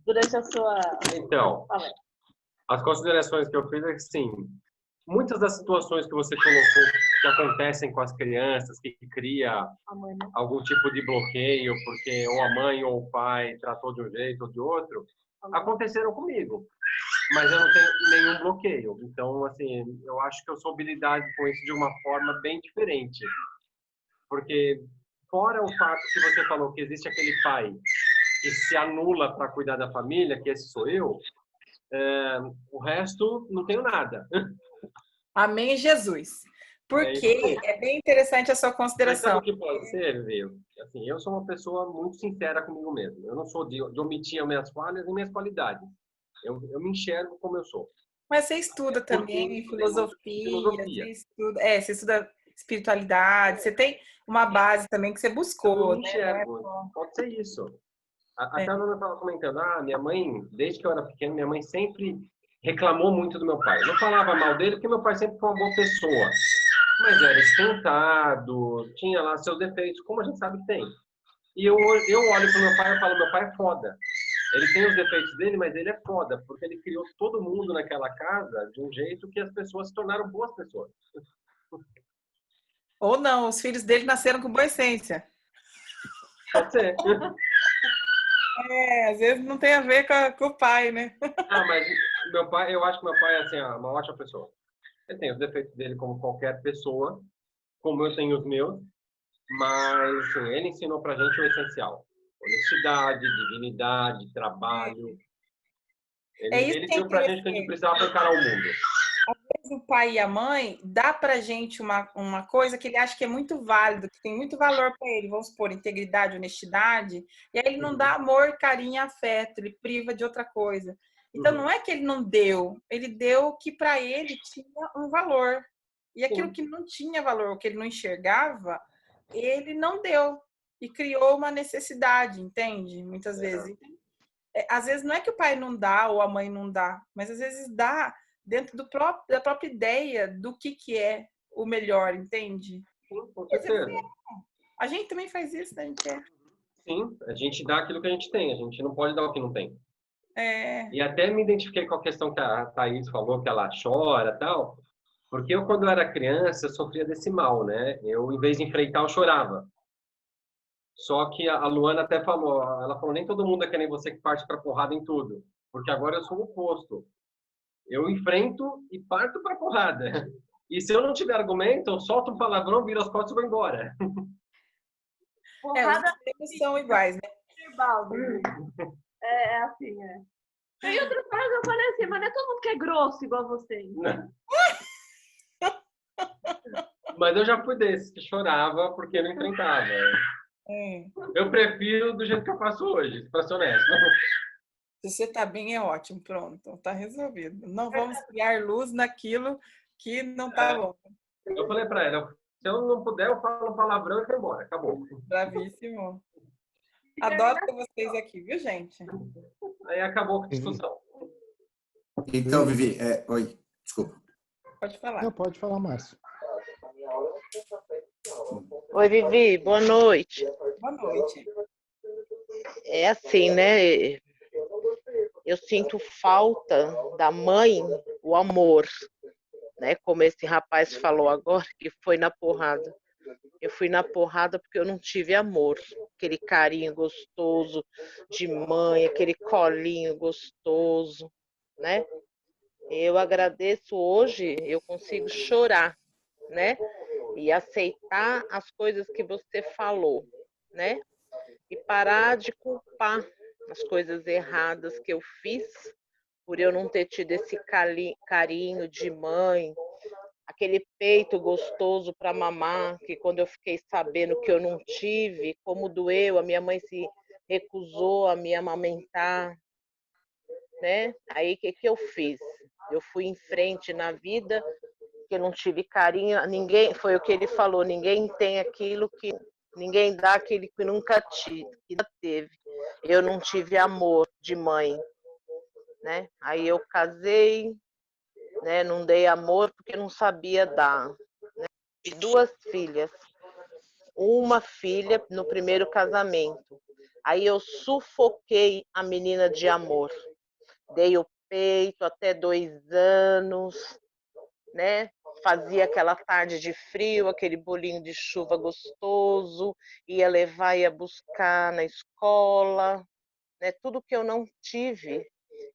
S10: durante a sua...
S11: Então, as considerações que eu fiz é que, sim, muitas das situações que você colocou que acontecem com as crianças, que cria algum tipo de bloqueio, porque ou a mãe ou o pai tratou de um jeito ou de outro, aconteceram comigo. Mas eu não tenho nenhum bloqueio. Então, assim, eu acho que eu soube lidar com isso de uma forma bem diferente. Porque, fora o fato que você falou que existe aquele pai que se anula para cuidar da família, que esse sou eu, o resto não tenho nada.
S1: Amém, Jesus. Porque é bem interessante a sua consideração.
S11: Mas sabe o que pode ser, viu? Assim, eu sou uma pessoa muito sincera comigo mesmo. Eu não sou de omitir as minhas falhas e minhas qualidades. Eu me enxergo como eu sou.
S1: Mas você estuda também filosofia. Você estuda espiritualidade, você tem uma base também que você buscou.
S11: Eu me enxergo, pode ser isso. Até a Nana estava comentando, minha mãe, desde que eu era pequeno, minha mãe sempre reclamou muito do meu pai. Não falava mal dele, porque meu pai sempre foi uma boa pessoa. Mas era esquentado, tinha lá seus defeitos, como a gente sabe que tem. E eu olho pro meu pai e falo, meu pai é foda. Ele tem os defeitos dele, mas ele é foda, porque ele criou todo mundo naquela casa de um jeito que as pessoas se tornaram boas pessoas.
S1: Ou não, os filhos dele nasceram com boa essência.
S11: Pode ser.
S1: Às vezes não tem a ver com o pai, né?
S11: Mas meu pai, eu acho que meu pai é assim, uma ótima pessoa. Ele tem os defeitos dele como qualquer pessoa, como eu tenho os meus, mas assim, ele ensinou pra gente o essencial. honestidade, dignidade, trabalho.
S1: É isso
S11: Ele
S1: que é
S11: deu pra gente o que a gente precisava para encarar o mundo.
S1: o pai e a mãe dá pra gente uma coisa que ele acha que é muito válido, que tem muito valor para ele, vamos supor, integridade, honestidade, e aí ele não dá amor, carinho e afeto, ele priva de outra coisa. Então não é que ele não deu, ele deu o que para ele tinha um valor. E aquilo que não tinha valor, o que ele não enxergava, ele não deu e criou uma necessidade, entende? Muitas vezes. Às vezes não é que o pai não dá ou a mãe não dá, mas às vezes dá dentro da própria ideia do que é o melhor, entende?
S11: Com certeza.
S1: A gente também faz isso, né? A gente quer.
S11: Sim, a gente dá aquilo que a gente tem, a gente não pode dar o que não tem.
S1: É.
S11: E até me identifiquei com a questão que a Thaís falou, que ela chora e tal, porque eu, quando eu era criança, eu sofria desse mal, né? Eu, em vez de enfrentar, eu chorava. Só que a Luana até falou, ela falou, nem todo mundo é que nem você que parte para porrada em tudo, porque agora eu sou o oposto. Eu enfrento e parto para porrada. E se eu não tiver argumento, eu solto um palavrão, viro as costas e vou embora.
S5: Porrada
S1: os termos são iguais, né?
S10: É assim, é. Tem outras coisas eu falei assim, mas não é todo mundo que é grosso igual vocês.
S11: Mas eu já fui desses que chorava porque não enfrentava. Eu prefiro do jeito que eu faço hoje, para ser honesto.
S1: Se você tá bem, é ótimo. Pronto, tá resolvido. Não vamos criar luz naquilo que não tá bom.
S11: Eu falei para ela, se eu não puder, eu falo um palavrão e vou embora. Acabou.
S1: Bravíssimo. Adoro ter vocês aqui, viu, gente?
S11: Aí acabou a discussão.
S9: Então, Vivi, oi, desculpa.
S1: Pode falar.
S2: Não, pode falar, Márcio.
S12: Oi, Vivi, boa noite.
S1: Boa noite.
S12: É assim, né? Eu sinto falta da mãe, o amor, né? Como esse rapaz falou agora, que foi na porrada. Eu fui na porrada porque eu não tive amor. Aquele carinho gostoso de mãe, aquele colinho gostoso, né? Eu agradeço hoje, eu consigo chorar, né? E aceitar as coisas que você falou, né? E parar de culpar as coisas erradas que eu fiz por eu não ter tido esse carinho de mãe, aquele peito gostoso para mamar, que quando eu fiquei sabendo que eu não tive, como doeu, a minha mãe se recusou a me amamentar, né? Aí o que eu fiz? Eu fui em frente na vida, que eu não tive carinho, ninguém, foi o que ele falou, ninguém tem aquilo que ninguém dá aquele que nunca teve. Eu não tive amor de mãe, né? Aí eu casei, né? Não dei amor porque não sabia dar. Né? Tive 2 filhas, uma filha no primeiro casamento. Aí eu sufoquei a menina de amor. Dei o peito até 2 anos, né? Fazia aquela tarde de frio, aquele bolinho de chuva gostoso, ia levar, ia buscar na escola, né? Tudo que eu não tive,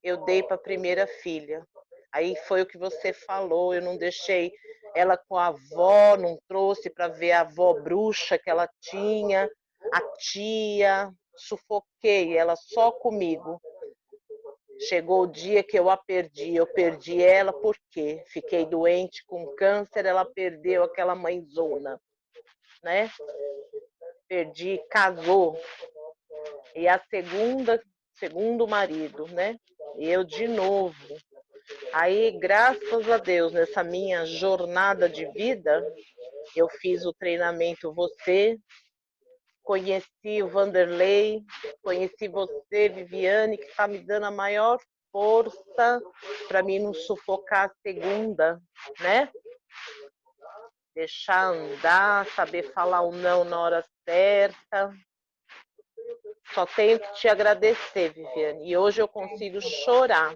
S12: eu dei para a primeira filha. Aí foi o que você falou, eu não deixei ela com a avó, não trouxe para ver a avó bruxa que ela tinha, a tia, sufoquei ela só comigo. Chegou o dia que eu a perdi. Eu perdi ela porque fiquei doente com câncer, ela perdeu aquela mãezona, né? Perdi, casou. E a segundo marido, né? E eu de novo. Aí, graças a Deus, nessa minha jornada de vida, eu fiz o treinamento Você, conheci o Vanderlei, conheci você, Viviane, que está me dando a maior força para mim não sufocar a segunda, né? Deixar andar, saber falar o não na hora certa. Só tenho que te agradecer, Viviane. E hoje eu consigo chorar,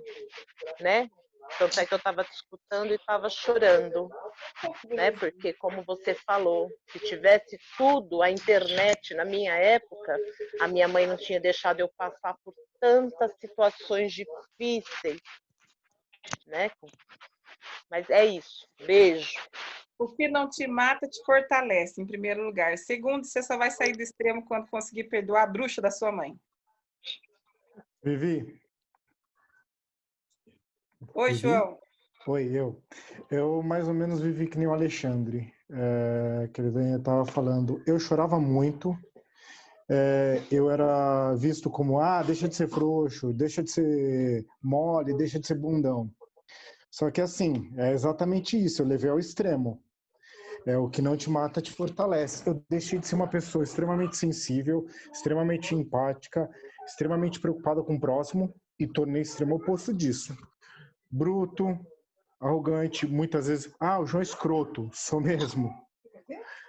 S12: né? Tanto é que eu estava te escutando e estava chorando, né? Porque, como você falou, se tivesse tudo, a internet na minha época, a minha mãe não tinha deixado eu passar por tantas situações difíceis, né? Mas é isso. Beijo.
S1: O que não te mata te fortalece, em primeiro lugar. Segundo, você só vai sair do extremo quando conseguir perdoar a bruxa da sua mãe.
S2: Vivi.
S1: Oi,
S2: Vivi?
S1: João.
S2: Oi, eu mais ou menos vivi que nem o Alexandre, que ele estava falando. Eu chorava muito, eu era visto como, deixa de ser frouxo, deixa de ser mole, deixa de ser bundão. Só que assim, é exatamente isso, eu levei ao extremo. O que não te mata te fortalece. Eu deixei de ser uma pessoa extremamente sensível, extremamente empática, extremamente preocupada com o próximo e tornei extremo oposto disso. Bruto, arrogante, muitas vezes, o João é escroto, sou mesmo.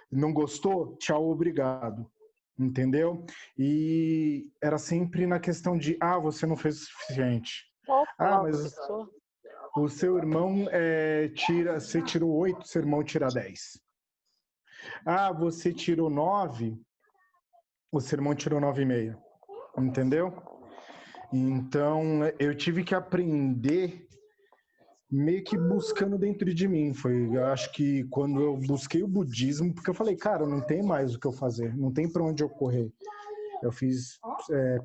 S2: Não gostou? Tchau, obrigado. Entendeu? E era sempre na questão de, você não fez o suficiente. Mas o seu irmão você tirou 8, seu irmão tira 10. Você tirou 9, o seu irmão tirou 9,5. Entendeu? Então, eu tive que aprender meio que buscando dentro de mim. Eu acho que quando eu busquei o budismo, porque eu falei, cara, não tem mais o que eu fazer, não tem para onde eu correr. Eu fiz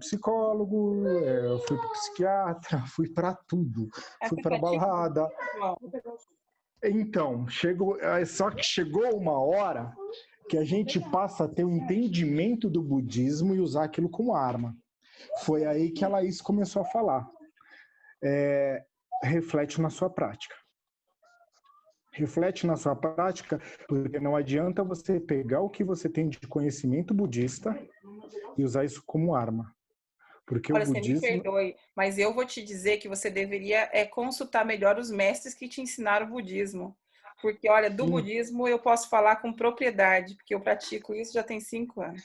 S2: psicólogo, eu fui para psiquiatra, fui para tudo, fui para balada. Então, só que chegou uma hora que a gente passa a ter um entendimento do budismo e usar aquilo como arma. Foi aí que a Laís começou a falar. Reflete na sua prática. Reflete na sua prática, porque não adianta você pegar o que você tem de conhecimento budista e usar isso como arma. Porque
S1: Olha,
S2: o budismo...
S1: você me perdoe, mas eu vou te dizer que você deveria consultar melhor os mestres que te ensinaram o budismo. Porque, olha, do budismo eu posso falar com propriedade, porque eu pratico isso já tem 5 anos.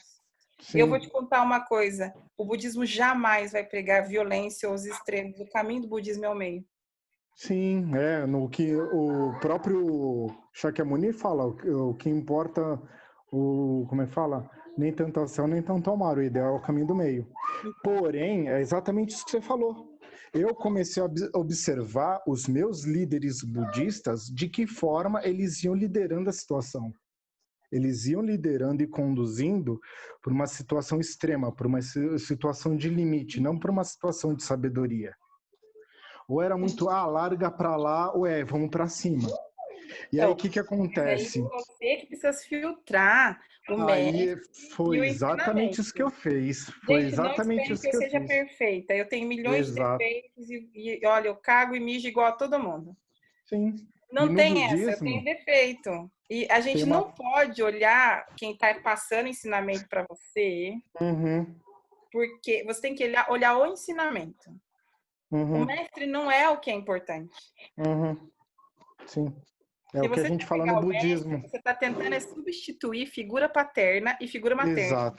S1: Sim. Eu vou te contar uma coisa, o budismo jamais vai pregar violência aos extremos, o caminho do budismo é o meio.
S2: Sim, no que o próprio Shakyamuni fala, o que importa, como é que fala? Nem tanto ao céu, nem tanto ao mar, o ideal é o caminho do meio. Porém, é exatamente isso que você falou. Eu comecei a observar os meus líderes budistas, de que forma eles iam liderando a situação. Eles iam liderando e conduzindo por uma situação extrema, por uma situação de limite, não por uma situação de sabedoria. Ou era muito, larga para lá, ou vamos para cima. E aí, o que acontece?
S1: Aí você que precisa filtrar o mestre.
S2: Foi exatamente isso que eu fiz. Foi exatamente isso que eu fiz.
S1: Não espere que eu seja perfeita. Eu tenho milhões de defeitos e, olha, eu cago e mijo igual a todo mundo.
S2: Sim.
S1: Não tem essa, eu tenho defeito. E a gente não pode olhar quem está passando ensinamento para você, porque você tem que olhar o ensinamento. O mestre não é o que é importante.
S2: Sim. É o que a gente fala no budismo.
S1: Mestre, você está tentando substituir figura paterna e figura materna.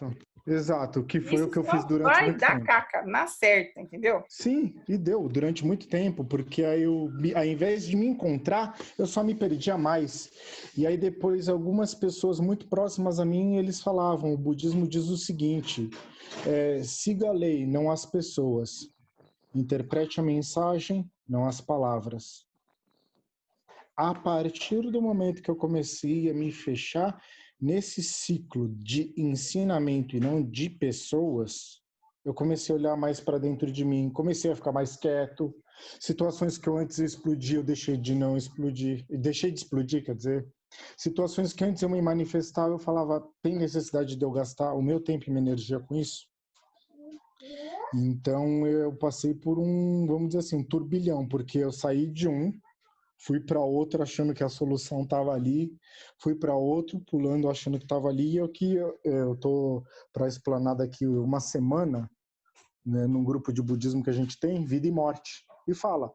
S2: Exato. Que foi o que eu fiz durante muito tempo.
S1: Vai dar caca, na certa, entendeu?
S2: Sim, e deu durante muito tempo, porque aí ao invés de me encontrar, eu só me perdia mais. E aí depois algumas pessoas muito próximas a mim, eles falavam, o budismo diz o seguinte, siga a lei, não as pessoas. Interprete a mensagem, não as palavras. A partir do momento que eu comecei a me fechar nesse ciclo de ensinamento e não de pessoas, eu comecei a olhar mais para dentro de mim, comecei a ficar mais quieto. Situações que eu antes explodia, eu deixei de não explodir, deixei de explodir, quer dizer. Situações que antes eu me manifestava, eu falava, tem necessidade de eu gastar o meu tempo e minha energia com isso? Então eu passei por vamos dizer assim, um turbilhão, porque eu saí de fui para outro achando que a solução estava ali, fui para outro pulando achando que estava ali, e eu tô para explanar daqui uma semana, né, num grupo de budismo que a gente tem, vida e morte, e fala,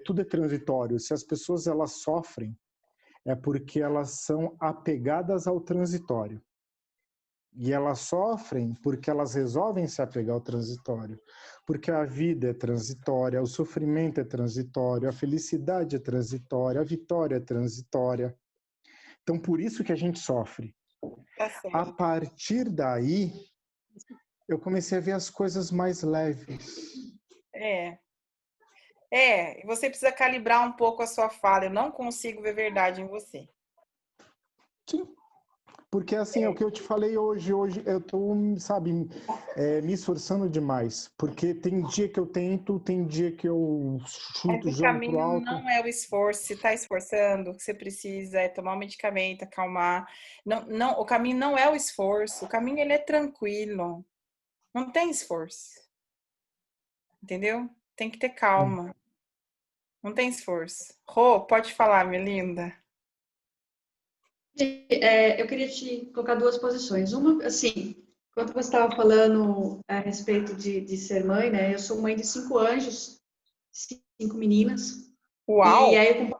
S2: tudo é transitório, se as pessoas elas sofrem, é porque elas são apegadas ao transitório. E elas sofrem porque elas resolvem se apegar ao transitório. Porque a vida é transitória, o sofrimento é transitório, a felicidade é transitória, a vitória é transitória. Então, por isso que a gente sofre. A partir daí, eu comecei a ver as coisas mais leves.
S1: Você precisa calibrar um pouco a sua fala. Eu não consigo ver verdade em você.
S2: Sim. Porque assim, é o que eu te falei hoje eu tô, sabe, me esforçando demais. Porque tem dia que eu tento, tem dia que eu chuto,
S1: Mas o
S2: jogo pro
S1: caminho
S2: alto.
S1: não é o esforço. Se está esforçando, o que você precisa é tomar um medicamento, acalmar. Não, o caminho não é o esforço. O caminho ele é tranquilo. Não tem esforço. Entendeu? Tem que ter calma. Não tem esforço. Rô, pode falar, minha linda.
S8: Eu queria te colocar duas posições. Uma, assim, quando você estava falando a respeito de ser mãe, né? Eu sou mãe de 5 anjos, 5 meninas.
S1: Uau!
S8: E aí,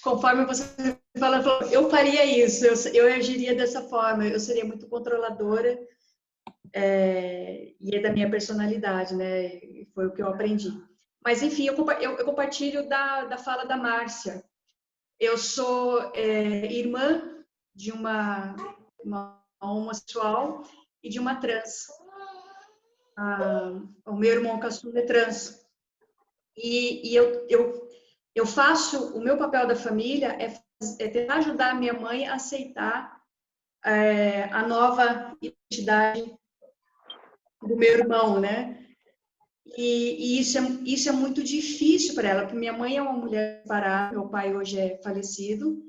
S8: conforme você falou, eu faria isso, eu agiria dessa forma, eu seria muito controladora, e é da minha personalidade, né? Foi o que eu aprendi. Mas, enfim, eu compartilho da fala da Márcia. Eu sou irmã de uma homossexual e de uma trans. O meu irmão caçula é trans. E eu faço, o meu papel da família é tentar ajudar a minha mãe a aceitar a nova identidade do meu irmão, né? E isso é muito difícil para ela, porque minha mãe é uma mulher separada, meu pai hoje é falecido,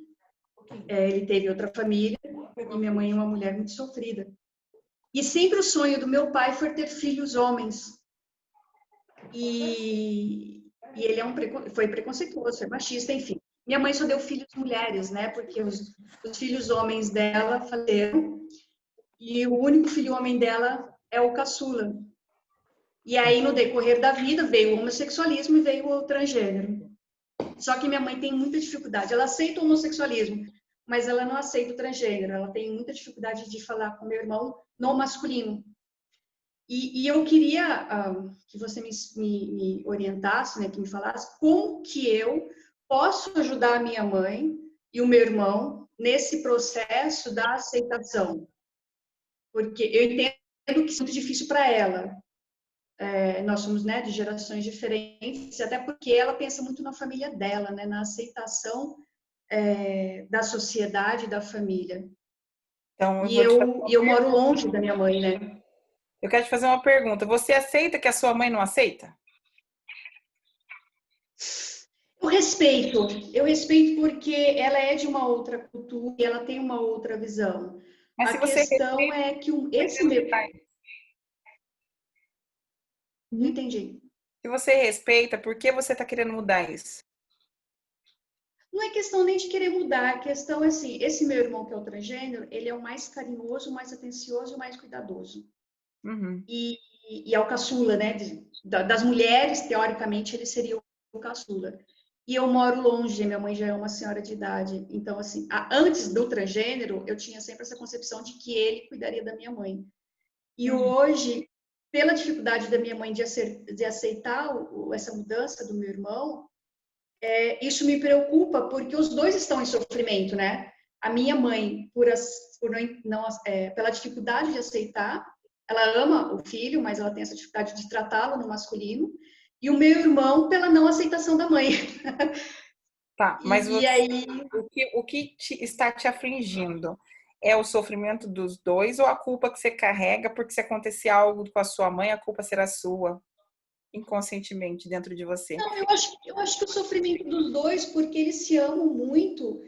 S8: ele teve outra família, e minha mãe é uma mulher muito sofrida. E sempre o sonho do meu pai foi ter filhos homens. E ele foi preconceituoso, foi machista, enfim. Minha mãe só deu filhos mulheres, né? Porque os filhos homens dela faleceram, e o único filho homem dela é o caçula. E aí, no decorrer da vida, veio o homossexualismo e veio o transgênero. Só que minha mãe tem muita dificuldade. Ela aceita o homossexualismo, mas ela não aceita o transgênero. Ela tem muita dificuldade de falar com meu irmão no masculino. E eu queria que você me orientasse, né, que me falasse como que eu posso ajudar a minha mãe e o meu irmão nesse processo da aceitação. Porque eu entendo que é muito difícil para ela. Nós somos, né, de gerações diferentes, até porque ela pensa muito na família dela, né, na aceitação da sociedade, da família.
S1: Então,
S8: E eu moro longe da minha mãe, né?
S1: Eu quero te fazer uma pergunta. Você aceita que a sua mãe não aceita?
S8: Eu respeito porque ela é de uma outra cultura e ela tem uma outra visão.
S1: Mas
S8: A questão é que esse meu... Não entendi.
S1: Se você respeita, por que você está querendo mudar isso?
S8: Não é questão nem de querer mudar, a questão é assim, esse meu irmão que é o transgênero, ele é o mais carinhoso, o mais atencioso, o mais cuidadoso.
S1: Uhum.
S8: E é o caçula, né? Das mulheres, teoricamente, ele seria o caçula. E eu moro longe, minha mãe já é uma senhora de idade. Então, assim, antes do transgênero, eu tinha sempre essa concepção de que ele cuidaria da minha mãe. E hoje, pela dificuldade da minha mãe de aceitar essa mudança do meu irmão, isso me preocupa, porque os dois estão em sofrimento, né? A minha mãe, pela dificuldade de aceitar, ela ama o filho, mas ela tem essa dificuldade de tratá-lo no masculino, e o meu irmão pela não aceitação da mãe.
S1: Tá, mas
S8: aí...
S1: o que está te afligindo? É o sofrimento dos dois ou a culpa que você carrega porque se acontecer algo com a sua mãe, a culpa será sua, inconscientemente, dentro de você?
S8: Não, eu acho que o sofrimento dos dois, porque eles se amam muito,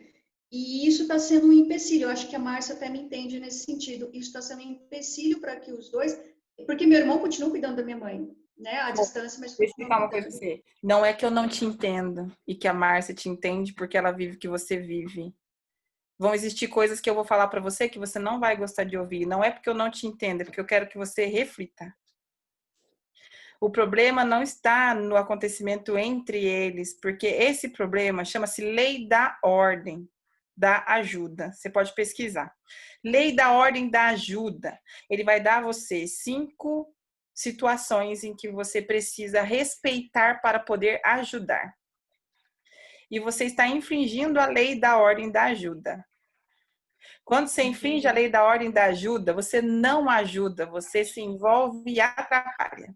S8: e isso está sendo um empecilho. Eu acho que a Márcia até me entende nesse sentido. Isso está sendo um empecilho para que os dois... Porque meu irmão continua cuidando da minha mãe, né? À distância, mas...
S1: Deixa eu explicar uma coisa pra você. Não é que eu não te entendo e que a Márcia te entende porque ela vive o que você vive. Vão existir coisas que eu vou falar para você que você não vai gostar de ouvir. Não é porque eu não te entendo, é porque eu quero que você reflita. O problema não está no acontecimento entre eles, porque esse problema chama-se lei da ordem da ajuda. Você pode pesquisar. Lei da ordem da ajuda. Ele vai dar a você 5 situações em que você precisa respeitar para poder ajudar. E você está infringindo a lei da ordem da ajuda. Quando você infringe a lei da ordem da ajuda, você não ajuda, você se envolve e atrapalha.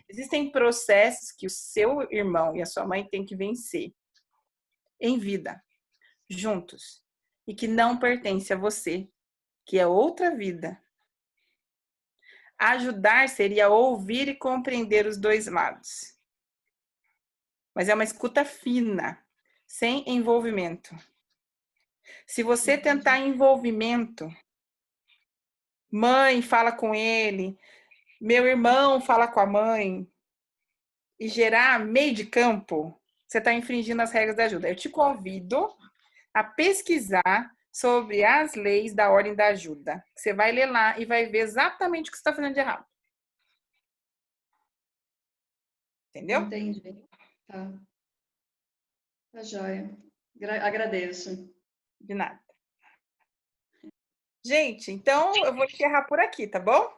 S1: Existem processos que o seu irmão e a sua mãe têm que vencer em vida, juntos, e que não pertence a você, que é outra vida. Ajudar seria ouvir e compreender os dois lados. Mas é uma escuta fina, sem envolvimento. Se você tentar envolvimento, mãe fala com ele, meu irmão fala com a mãe, e gerar meio de campo, você está infringindo as regras da ajuda. Eu te convido a pesquisar sobre as leis da Ordem da Ajuda. Você vai ler lá e vai ver exatamente o que você está fazendo de errado. Entendeu?
S8: Entendi. Tá. Tá joia. Agradeço.
S1: De nada. Gente, então eu vou encerrar por aqui, tá bom?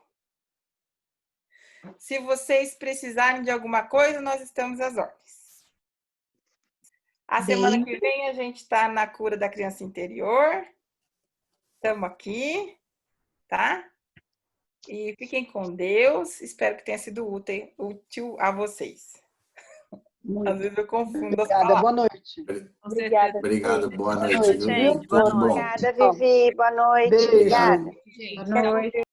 S1: Se vocês precisarem de alguma coisa, nós estamos às ordens. A semana que vem a gente está na cura da criança interior. Estamos aqui, tá? E fiquem com Deus. Espero que tenha sido útil a vocês.
S13: Muito.
S1: Às vezes eu confundo as
S13: Obrigada,
S1: palavras.
S13: boa noite.
S5: Obrigada.
S9: Obrigado, boa noite, viu?
S6: Gente,
S9: Tudo bom.
S14: Obrigada, Vivi. Boa noite.
S13: Beijo.
S14: Obrigada.
S3: Gente.
S14: Boa noite.